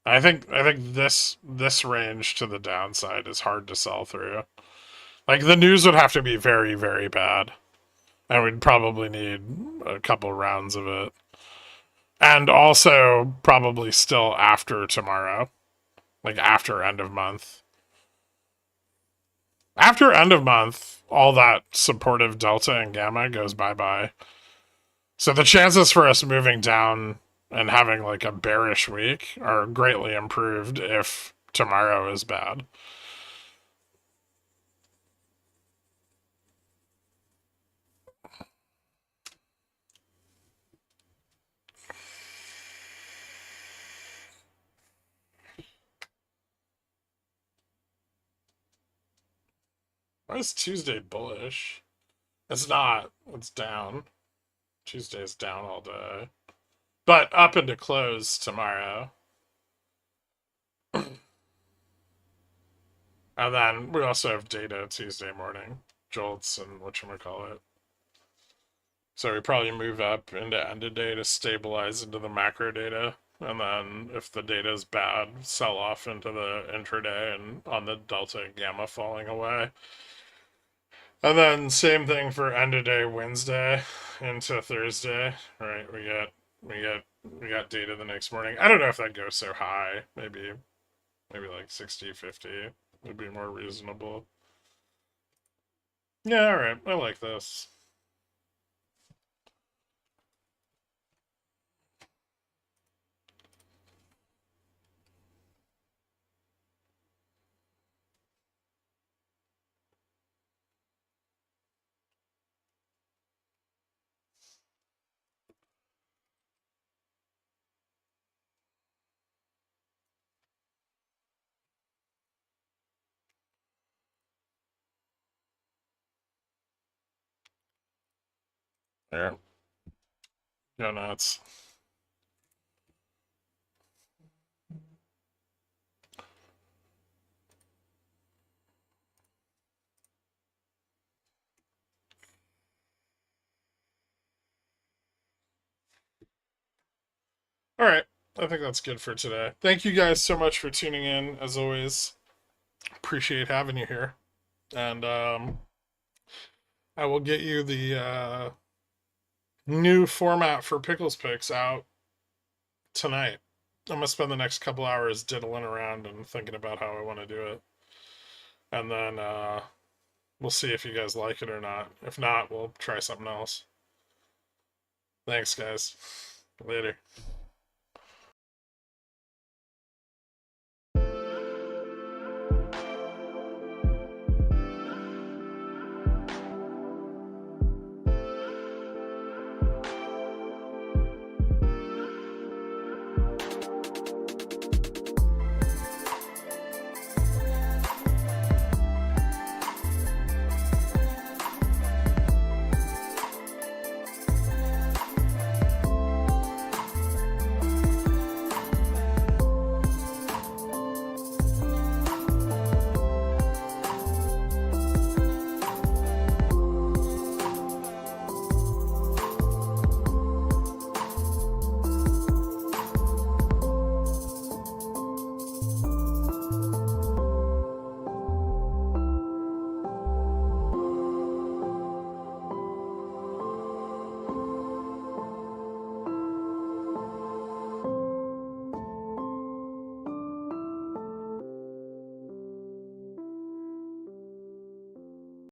I think this range to the downside is hard to sell through. Like the news would have to be very, very bad. And we'd probably need a couple rounds of it. And also probably still after tomorrow. Like after end of month. After end of month, all that supportive delta and gamma goes bye-bye. So the chances for us moving down and having like a bearish week are greatly improved if tomorrow is bad. Why is Tuesday bullish? It's not. It's down. Tuesday's down all day. But up into close tomorrow. And then we also have data Tuesday morning. Jolts and whatchamacallit. So we probably move up into end of day to stabilize into the macro data. And then if the data is bad, sell off into the intraday and on the delta and gamma falling away. And then same thing for end of day Wednesday into Thursday. Right, we got data the next morning. I don't know if that goes so high. Maybe like 60, 50 would be more reasonable. Yeah, all right. I like this. Yeah. Go nuts. All right. I think that's good for today. Thank you guys so much for tuning in. As always, appreciate having you here. And I will get you the new format for Pickles Picks out tonight. gonna spend the next couple hours diddling around and thinking about how I want to do it, and then we'll see if you guys like it or not. If not, we'll try something else. Thanks, guys. Later.